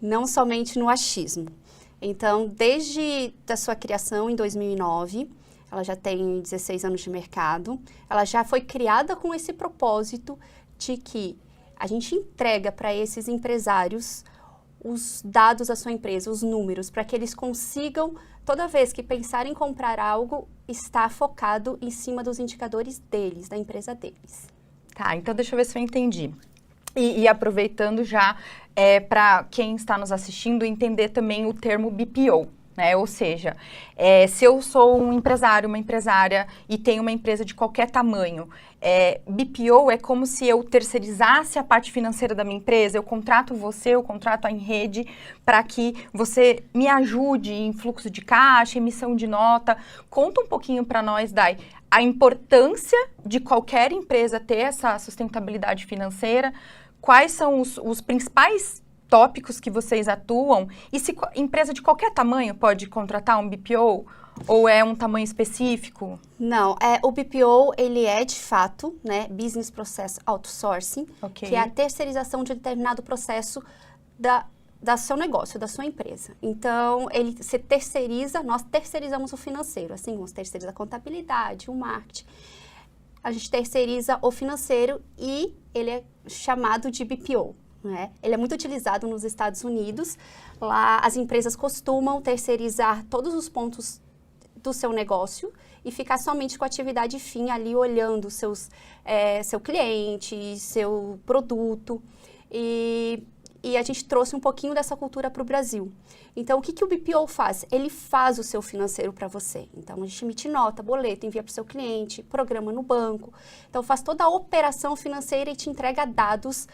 não somente no achismo. Então, desde a sua criação em 2009, ela já tem 16 anos de mercado, ela já foi criada com esse propósito de que a gente entrega para esses empresários os dados da sua empresa, os números, para que eles consigam, toda vez que pensarem em comprar algo, estar focado em cima dos indicadores deles, da empresa deles. Tá, então deixa eu ver se eu entendi. E aproveitando já, para quem está nos assistindo, entender também o termo BPO. Né? Ou seja, se eu sou um empresário, uma empresária e tenho uma empresa de qualquer tamanho, BPO é como se eu terceirizasse a parte financeira da minha empresa, eu contrato você, eu contrato a InRede para que você me ajude em fluxo de caixa, emissão de nota. Conta um pouquinho para nós, Dai, a importância de qualquer empresa ter essa sustentabilidade financeira, quais são os principais tópicos que vocês atuam e se empresa de qualquer tamanho pode contratar um BPO ou é um tamanho específico? Não, o BPO ele é de fato, né, Business Process Outsourcing, que é a terceirização de determinado processo da seu negócio, da sua empresa. Então, você terceiriza, nós terceirizamos o financeiro, assim, vamos terceirizar a contabilidade, o marketing. A gente terceiriza o financeiro e ele é chamado de BPO. Ele é muito utilizado nos Estados Unidos. Lá as empresas costumam terceirizar todos os pontos do seu negócio e ficar somente com a atividade fim ali olhando seu cliente, seu produto. E a gente trouxe um pouquinho dessa cultura para o Brasil. Então, o que o BPO faz? Ele faz o seu financeiro para você. Então, a gente emite nota, boleto, envia para o seu cliente, programa no banco. Então, faz toda a operação financeira e te entrega dados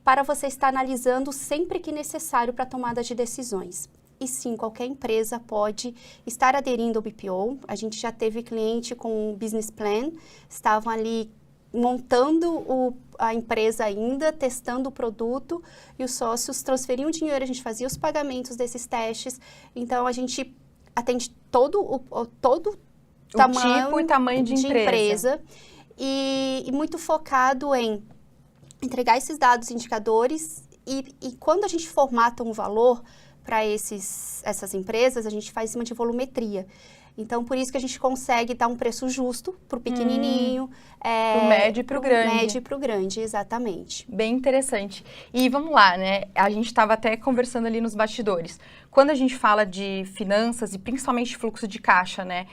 para você estar analisando sempre que necessário para tomada de decisões. E sim, qualquer empresa pode estar aderindo ao BPO. A gente já teve cliente com um business plan, estavam ali montando a empresa ainda, testando o produto, e os sócios transferiam dinheiro, a gente fazia os pagamentos desses testes. Então, a gente atende todo o tipo e tamanho de empresa. E muito focado em entregar esses dados indicadores, e quando a gente formata um valor para essas empresas, a gente faz em cima de volumetria. Então, por isso que a gente consegue dar um preço justo para o pequenininho. Pro médio e pro grande. Médio e pro grande, exatamente. Bem interessante. E vamos lá, né? A gente estava até conversando ali nos bastidores. Quando a gente fala de finanças e principalmente fluxo de caixa, né?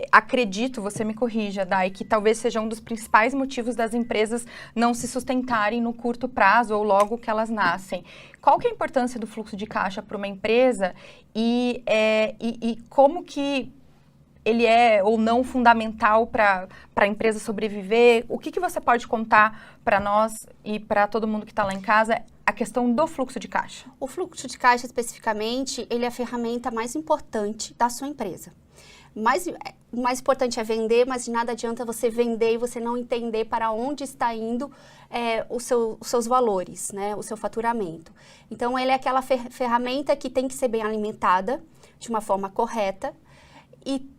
Acredito, você me corrija, Dai, que talvez seja um dos principais motivos das empresas não se sustentarem no curto prazo ou logo que elas nascem. Qual que é a importância do fluxo de caixa para uma empresa e como que ele é ou não fundamental para a empresa sobreviver? O que você pode contar para nós e para todo mundo que está lá em casa, a questão do fluxo de caixa? O fluxo de caixa, especificamente, ele é a ferramenta mais importante da sua empresa. O mais importante é vender, mas de nada adianta você vender e você não entender para onde está indo os seus valores, né? O seu faturamento. Então, ele é aquela ferramenta que tem que ser bem alimentada, de uma forma correta, e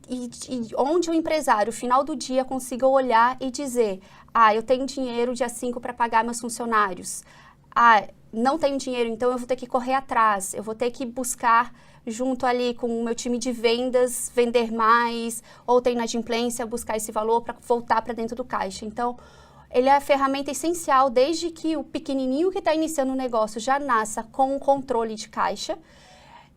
onde o empresário, no final do dia, consiga olhar e dizer: eu tenho dinheiro dia 5 para pagar meus funcionários. Não tenho dinheiro, então eu vou ter que correr atrás, eu vou ter que buscar junto ali com o meu time de vendas, vender mais, ou ter inadimplência, buscar esse valor para voltar para dentro do caixa. Então, ele é a ferramenta essencial desde que o pequenininho que está iniciando o negócio já nasça com um controle de caixa,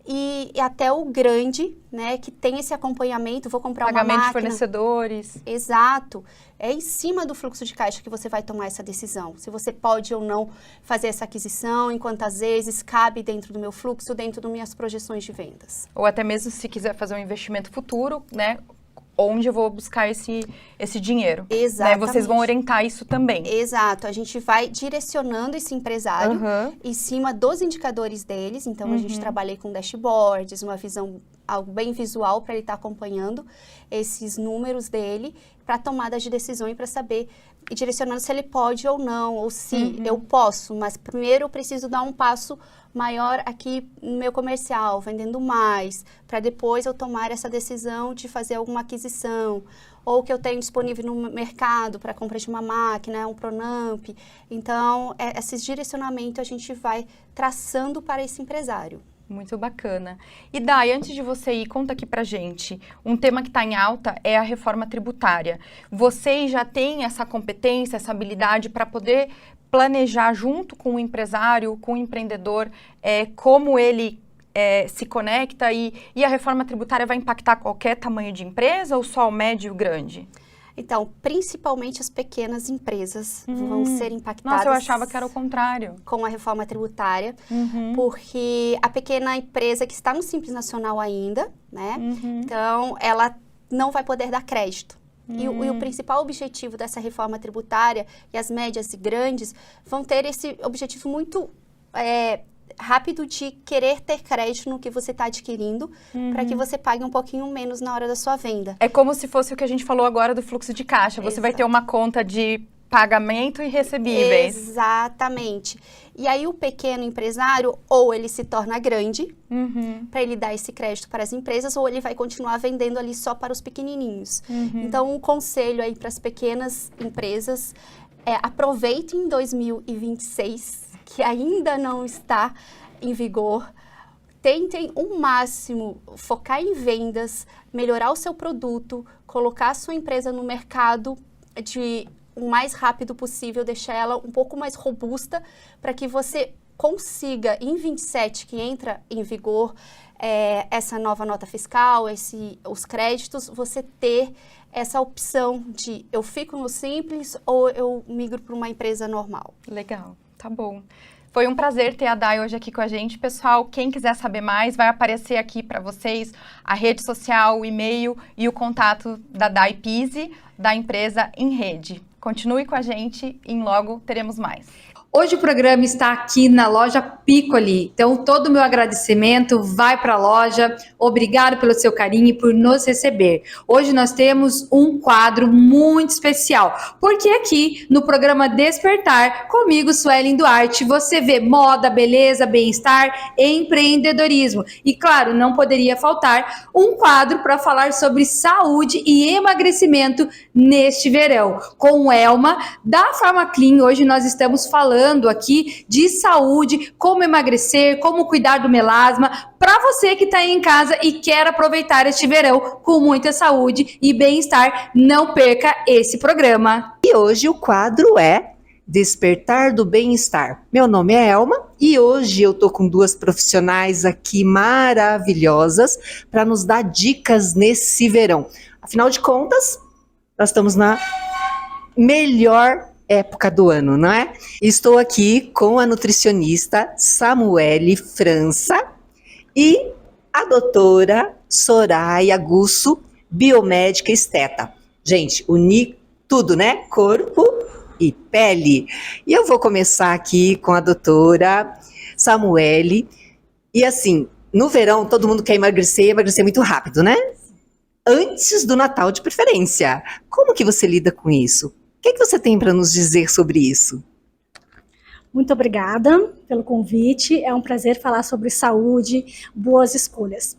e até o grande, né, que tem esse acompanhamento, vou comprar uma máquina. Pagamento de fornecedores. Exato. É em cima do fluxo de caixa que você vai tomar essa decisão. Se você pode ou não fazer essa aquisição, em quantas vezes cabe dentro do meu fluxo, dentro das minhas projeções de vendas. Ou até mesmo se quiser fazer um investimento futuro, né? Onde eu vou buscar esse dinheiro. Exatamente. Né? Vocês vão orientar isso também. Exato. A gente vai direcionando esse empresário em cima dos indicadores deles. Então, a gente trabalha com dashboards, uma visão, algo bem visual para ele estar acompanhando esses números dele para tomada de decisão e para saber e direcionando se ele pode ou não, ou se eu posso, mas primeiro eu preciso dar um passo maior aqui no meu comercial, vendendo mais, para depois eu tomar essa decisão de fazer alguma aquisição, ou que eu tenho disponível no mercado para compra de uma máquina, um Pronamp. Então, esses direcionamentos a gente vai traçando para esse empresário. Muito bacana. E Dai, antes de você ir, conta aqui pra gente. Um tema que está em alta é a reforma tributária. Vocês já têm essa competência, essa habilidade para poder planejar junto com o empresário, com o empreendedor, como ele se conecta e a reforma tributária vai impactar qualquer tamanho de empresa ou só o médio e o grande? Então, principalmente as pequenas empresas vão ser impactadas. Nossa, eu achava que era o contrário. Com a reforma tributária, porque a pequena empresa que está no Simples Nacional ainda, né? Então, ela não vai poder dar crédito. E o principal objetivo dessa reforma tributária, e as médias e grandes, vão ter esse objetivo muito rápido de querer ter crédito no que você está adquirindo, para que você pague um pouquinho menos na hora da sua venda. É como se fosse o que a gente falou agora do fluxo de caixa. Você vai ter uma conta de pagamento e recebíveis. Exatamente. E aí o pequeno empresário, ou ele se torna grande, para ele dar esse crédito para as empresas, ou ele vai continuar vendendo ali só para os pequenininhos. Então, um conselho aí para as pequenas empresas aproveitem 2026, que ainda não está em vigor. Tentem o máximo focar em vendas, melhorar o seu produto, colocar a sua empresa no mercado o mais rápido possível, deixar ela um pouco mais robusta, para que você consiga, em 27, que entra em vigor essa nova nota fiscal, os créditos, você ter essa opção de eu fico no Simples ou eu migro para uma empresa normal. Legal, tá bom. Foi um prazer ter a Dai hoje aqui com a gente. Pessoal, quem quiser saber mais, vai aparecer aqui para vocês a rede social, o e-mail e o contato da Dai Pizzi, da empresa Em Rede. Continue com a gente e logo teremos mais. Hoje o programa está aqui na loja Piccoli, então todo o meu agradecimento vai para a loja, obrigado pelo seu carinho e por nos receber. Hoje nós temos um quadro muito especial, porque aqui no programa Despertar, comigo, Suelen Duarte, você vê moda, beleza, bem-estar, empreendedorismo. E claro, não poderia faltar um quadro para falar sobre saúde e emagrecimento neste verão. Com Elma, da Farmaclean, hoje nós estamos falando aqui de saúde, como emagrecer, como cuidar do melasma, para você que está aí em casa e quer aproveitar este verão com muita saúde e bem-estar, não perca esse programa. E hoje o quadro é Despertar do Bem-Estar. Meu nome é Elma e hoje eu tô com duas profissionais aqui maravilhosas para nos dar dicas nesse verão. Afinal de contas, nós estamos na melhor época do ano, não é? Estou aqui com a nutricionista Samuele França e a doutora Soraya Gusso, biomédica esteta. Gente, unir tudo, né? Corpo e pele. E eu vou começar aqui com a doutora Samuele. E assim, no verão todo mundo quer emagrecer muito rápido, né? Antes do Natal de preferência. Como que você lida com isso? O que você tem para nos dizer sobre isso? Muito obrigada pelo convite. É um prazer falar sobre saúde, boas escolhas.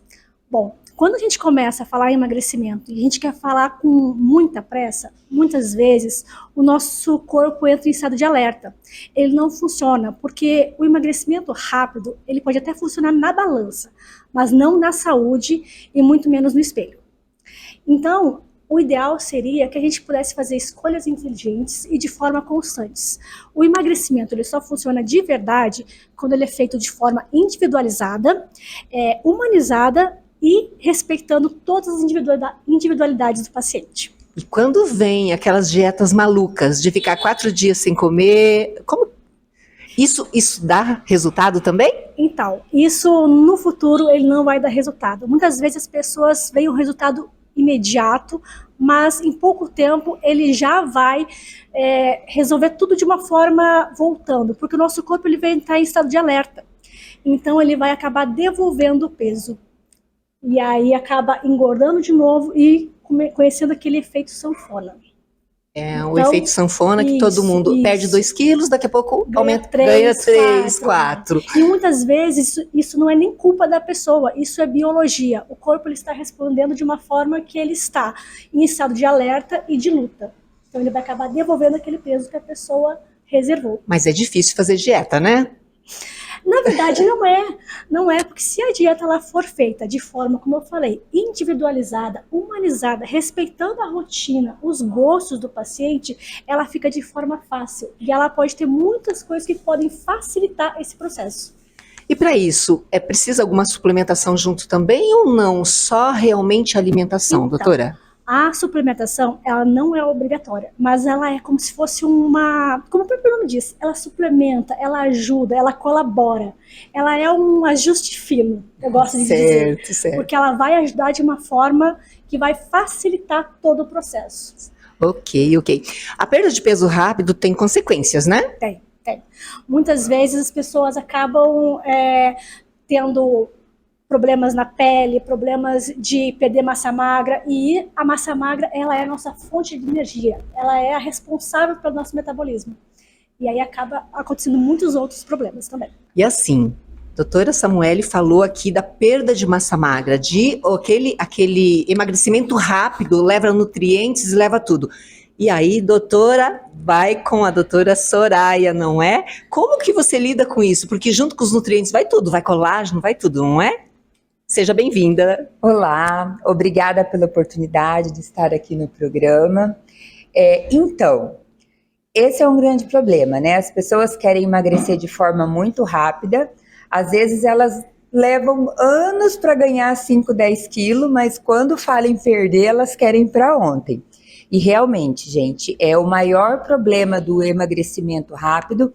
Bom, quando a gente começa a falar em emagrecimento e a gente quer falar com muita pressa, muitas vezes o nosso corpo entra em estado de alerta. Ele não funciona, porque o emagrecimento rápido, ele pode até funcionar na balança, mas não na saúde e muito menos no espelho. Então, o ideal seria que a gente pudesse fazer escolhas inteligentes e de forma constantes. O emagrecimento ele só funciona de verdade quando ele é feito de forma individualizada, humanizada e respeitando todas as individualidades do paciente. E quando vem aquelas dietas malucas de ficar 4 dias sem comer, como isso dá resultado também? Então, isso no futuro ele não vai dar resultado. Muitas vezes as pessoas veem um resultado imediato, mas em pouco tempo ele já vai resolver tudo de uma forma voltando, porque o nosso corpo ele vai entrar em estado de alerta, então ele vai acabar devolvendo o peso, e aí acaba engordando de novo e conhecendo aquele efeito sanfona. O efeito sanfona, que todo mundo perde 2 quilos, daqui a pouco ganha 3, 4. E muitas vezes isso não é nem culpa da pessoa, isso é biologia. O corpo ele está respondendo de uma forma que ele está em estado de alerta e de luta. Então ele vai acabar devolvendo aquele peso que a pessoa reservou. Mas é difícil fazer dieta, né? Na verdade, não é, porque se a dieta ela for feita de forma, como eu falei, individualizada, humanizada, respeitando a rotina, os gostos do paciente, ela fica de forma fácil. E ela pode ter muitas coisas que podem facilitar esse processo. E para isso, é preciso alguma suplementação junto também ou não? Só realmente alimentação, então, doutora? A suplementação, ela não é obrigatória, mas ela é como se fosse como o próprio nome diz, ela suplementa, ela ajuda, ela colabora. Ela é um ajuste fino, eu gosto de dizer. Certo. Porque ela vai ajudar de uma forma que vai facilitar todo o processo. Ok. A perda de peso rápido tem consequências, né? Tem. Muitas vezes as pessoas acabam tendo problemas na pele, problemas de perder massa magra, e a massa magra ela é a nossa fonte de energia, ela é a responsável pelo nosso metabolismo. E aí acaba acontecendo muitos outros problemas também. E assim, doutora Samuele falou aqui da perda de massa magra, de aquele emagrecimento rápido, leva nutrientes, leva tudo. E aí, doutora, vai com a doutora Soraya, não é? Como que você lida com isso? Porque junto com os nutrientes vai tudo, vai colágeno, vai tudo, não é? Seja bem-vinda. Olá, obrigada pela oportunidade de estar aqui no programa. Então, esse é um grande problema, né? As pessoas querem emagrecer de forma muito rápida, às vezes elas levam anos para ganhar 5, 10 quilos, mas quando falam em perder, elas querem para ontem. E realmente, gente, o maior problema do emagrecimento rápido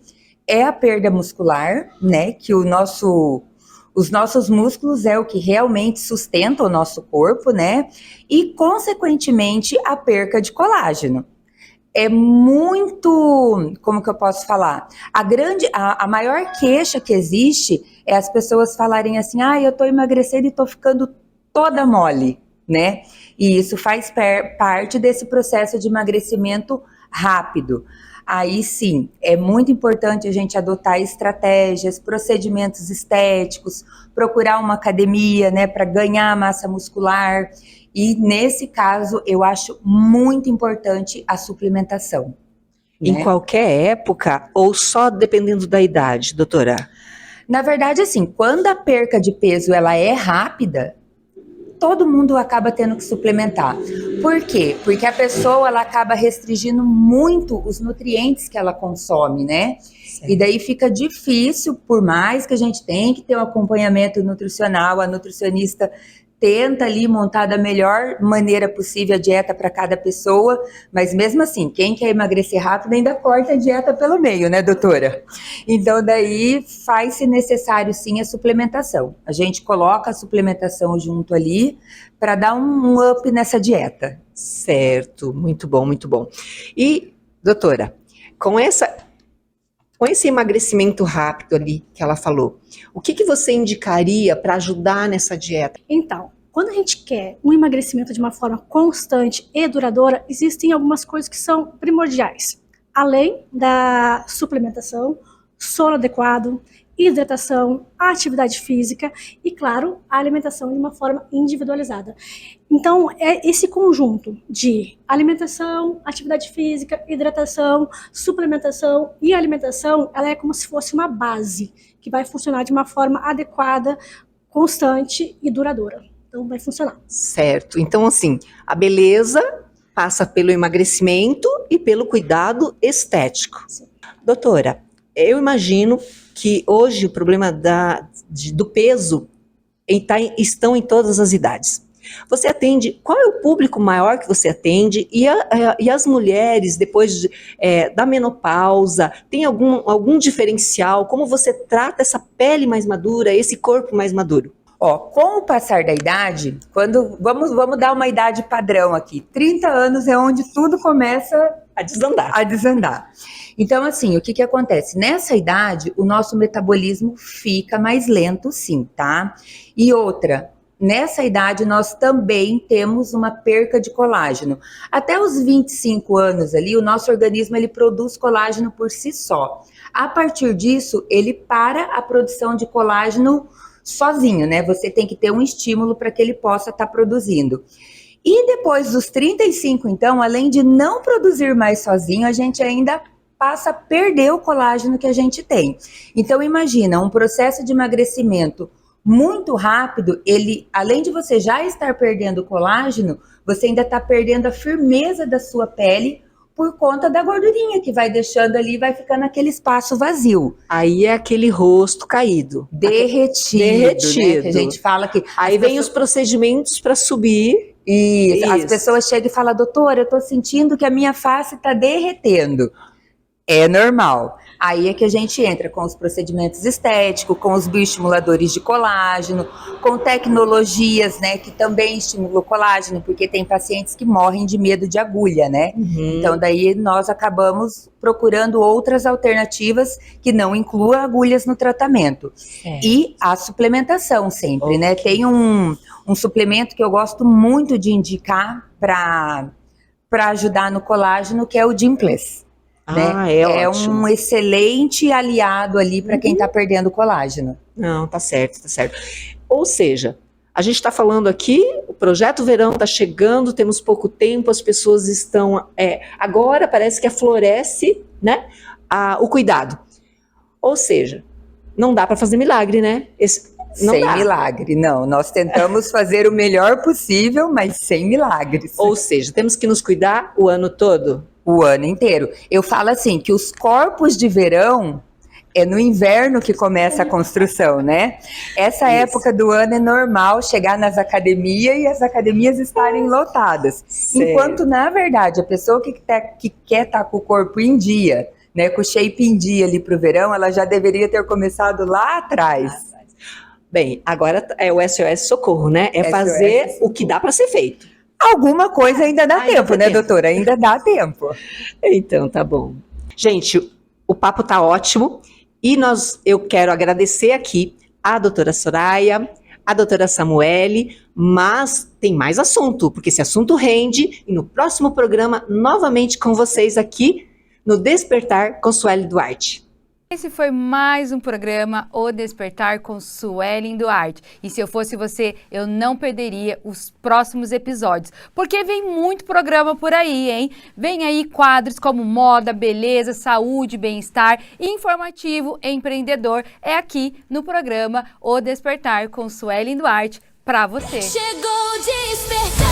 é a perda muscular, né? Que os nossos músculos é o que realmente sustenta o nosso corpo, né? E, consequentemente, a perca de colágeno. é muito, como que eu posso falar? A maior queixa que existe é as pessoas falarem assim, eu tô emagrecendo e tô ficando toda mole, né? E isso faz parte desse processo de emagrecimento rápido. Aí sim, é muito importante a gente adotar estratégias, procedimentos estéticos, procurar uma academia, né, para ganhar massa muscular. E nesse caso, eu acho muito importante a suplementação. Em né? qualquer época ou só dependendo da idade, doutora? Na verdade, assim, quando a perca de peso ela é rápida, todo mundo acaba tendo que suplementar. Por quê? Porque a pessoa ela acaba restringindo muito os nutrientes que ela consome, né? Certo. E daí fica difícil, por mais que a gente tenha que ter um acompanhamento nutricional, a nutricionista tenta ali montar da melhor maneira possível a dieta para cada pessoa, mas mesmo assim, quem quer emagrecer rápido ainda corta a dieta pelo meio, né, doutora? Então daí faz-se necessário sim a suplementação. A gente coloca a suplementação junto ali para dar um up nessa dieta. Certo, muito bom, muito bom. E, doutora, com esse emagrecimento rápido ali que ela falou, o que você indicaria para ajudar nessa dieta? Então, quando a gente quer um emagrecimento de uma forma constante e duradoura, existem algumas coisas que são primordiais. Além da suplementação, sono adequado, hidratação, atividade física e, claro, a alimentação de uma forma individualizada. Então, é esse conjunto de alimentação, atividade física, hidratação, suplementação e alimentação, ela é como se fosse uma base que vai funcionar de uma forma adequada, constante e duradoura. Então, vai funcionar. Certo. Então, assim, a beleza passa pelo emagrecimento e pelo cuidado estético. Sim. Doutora, eu imagino que hoje o problema do peso estão em todas as idades. Você atende, qual é o público maior que você atende? E as mulheres, depois da menopausa, tem algum diferencial? Como você trata essa pele mais madura, esse corpo mais maduro? Com o passar da idade, vamos dar uma idade padrão aqui, 30 anos é onde tudo começa a desandar. Então, assim, o que acontece? Nessa idade, o nosso metabolismo fica mais lento, sim, tá? E outra, nessa idade nós também temos uma perca de colágeno. Até os 25 anos ali, o nosso organismo ele produz colágeno por si só. A partir disso, ele para a produção de colágeno sozinho, né? Você tem que ter um estímulo para que ele possa estar produzindo. E depois dos 35, então, além de não produzir mais sozinho, a gente ainda passa a perder o colágeno que a gente tem. Então, imagina, um processo de emagrecimento muito rápido, ele, além de você já estar perdendo colágeno, você ainda está perdendo a firmeza da sua pele por conta da gordurinha que vai deixando ali, vai ficando aquele espaço vazio. Aí é aquele rosto caído. Derretido. Né? Que a gente fala que... Aí vem os procedimentos para subir. Isso. As pessoas chegam e falam, doutora, eu tô sentindo que a minha face tá derretendo. É normal. Aí é que a gente entra com os procedimentos estéticos, com os bioestimuladores de colágeno, com tecnologias, né, que também estimulam o colágeno, porque tem pacientes que morrem de medo de agulha, né? Uhum. Então daí nós acabamos procurando outras alternativas que não incluam agulhas no tratamento. E a suplementação sempre, né? Tem um suplemento que eu gosto muito de indicar para ajudar no colágeno, que é o Gymplex. Né? É um excelente aliado ali para quem está perdendo colágeno. Não, tá certo, tá certo. Ou seja, a gente está falando aqui, o Projeto Verão está chegando, temos pouco tempo, as pessoas estão... agora parece que aflorece, né, o cuidado. Ou seja, não dá para fazer milagre, né? Sem milagre, não. Nós tentamos fazer o melhor possível, mas sem milagres. Ou seja, temos que nos cuidar o ano todo? O ano inteiro. Eu falo assim, que os corpos de verão é no inverno que começa a construção, né? Essa época do ano é normal chegar nas academias e as academias estarem lotadas. Sério? Enquanto, na verdade, a pessoa que quer estar com o corpo em dia, né, com o shape em dia ali pro verão, ela já deveria ter começado lá atrás. Bem, agora é o SOS Socorro, né? É fazer o que dá para ser feito. Alguma coisa ainda dá tempo, né, doutora? Ainda dá tempo. Então, tá bom. Gente, o papo tá ótimo e eu quero agradecer aqui a doutora Soraya, a doutora Samuele, mas tem mais assunto, porque esse assunto rende e no próximo programa, novamente com vocês aqui no Despertar com Suelen Duarte. Esse foi mais um programa O Despertar com Suelen Duarte. E se eu fosse você, eu não perderia os próximos episódios, porque vem muito programa por aí, hein? Vem aí quadros como moda, beleza, saúde, bem-estar, informativo, empreendedor. É aqui no programa O Despertar com Suelen Duarte para você. Chegou o despertar.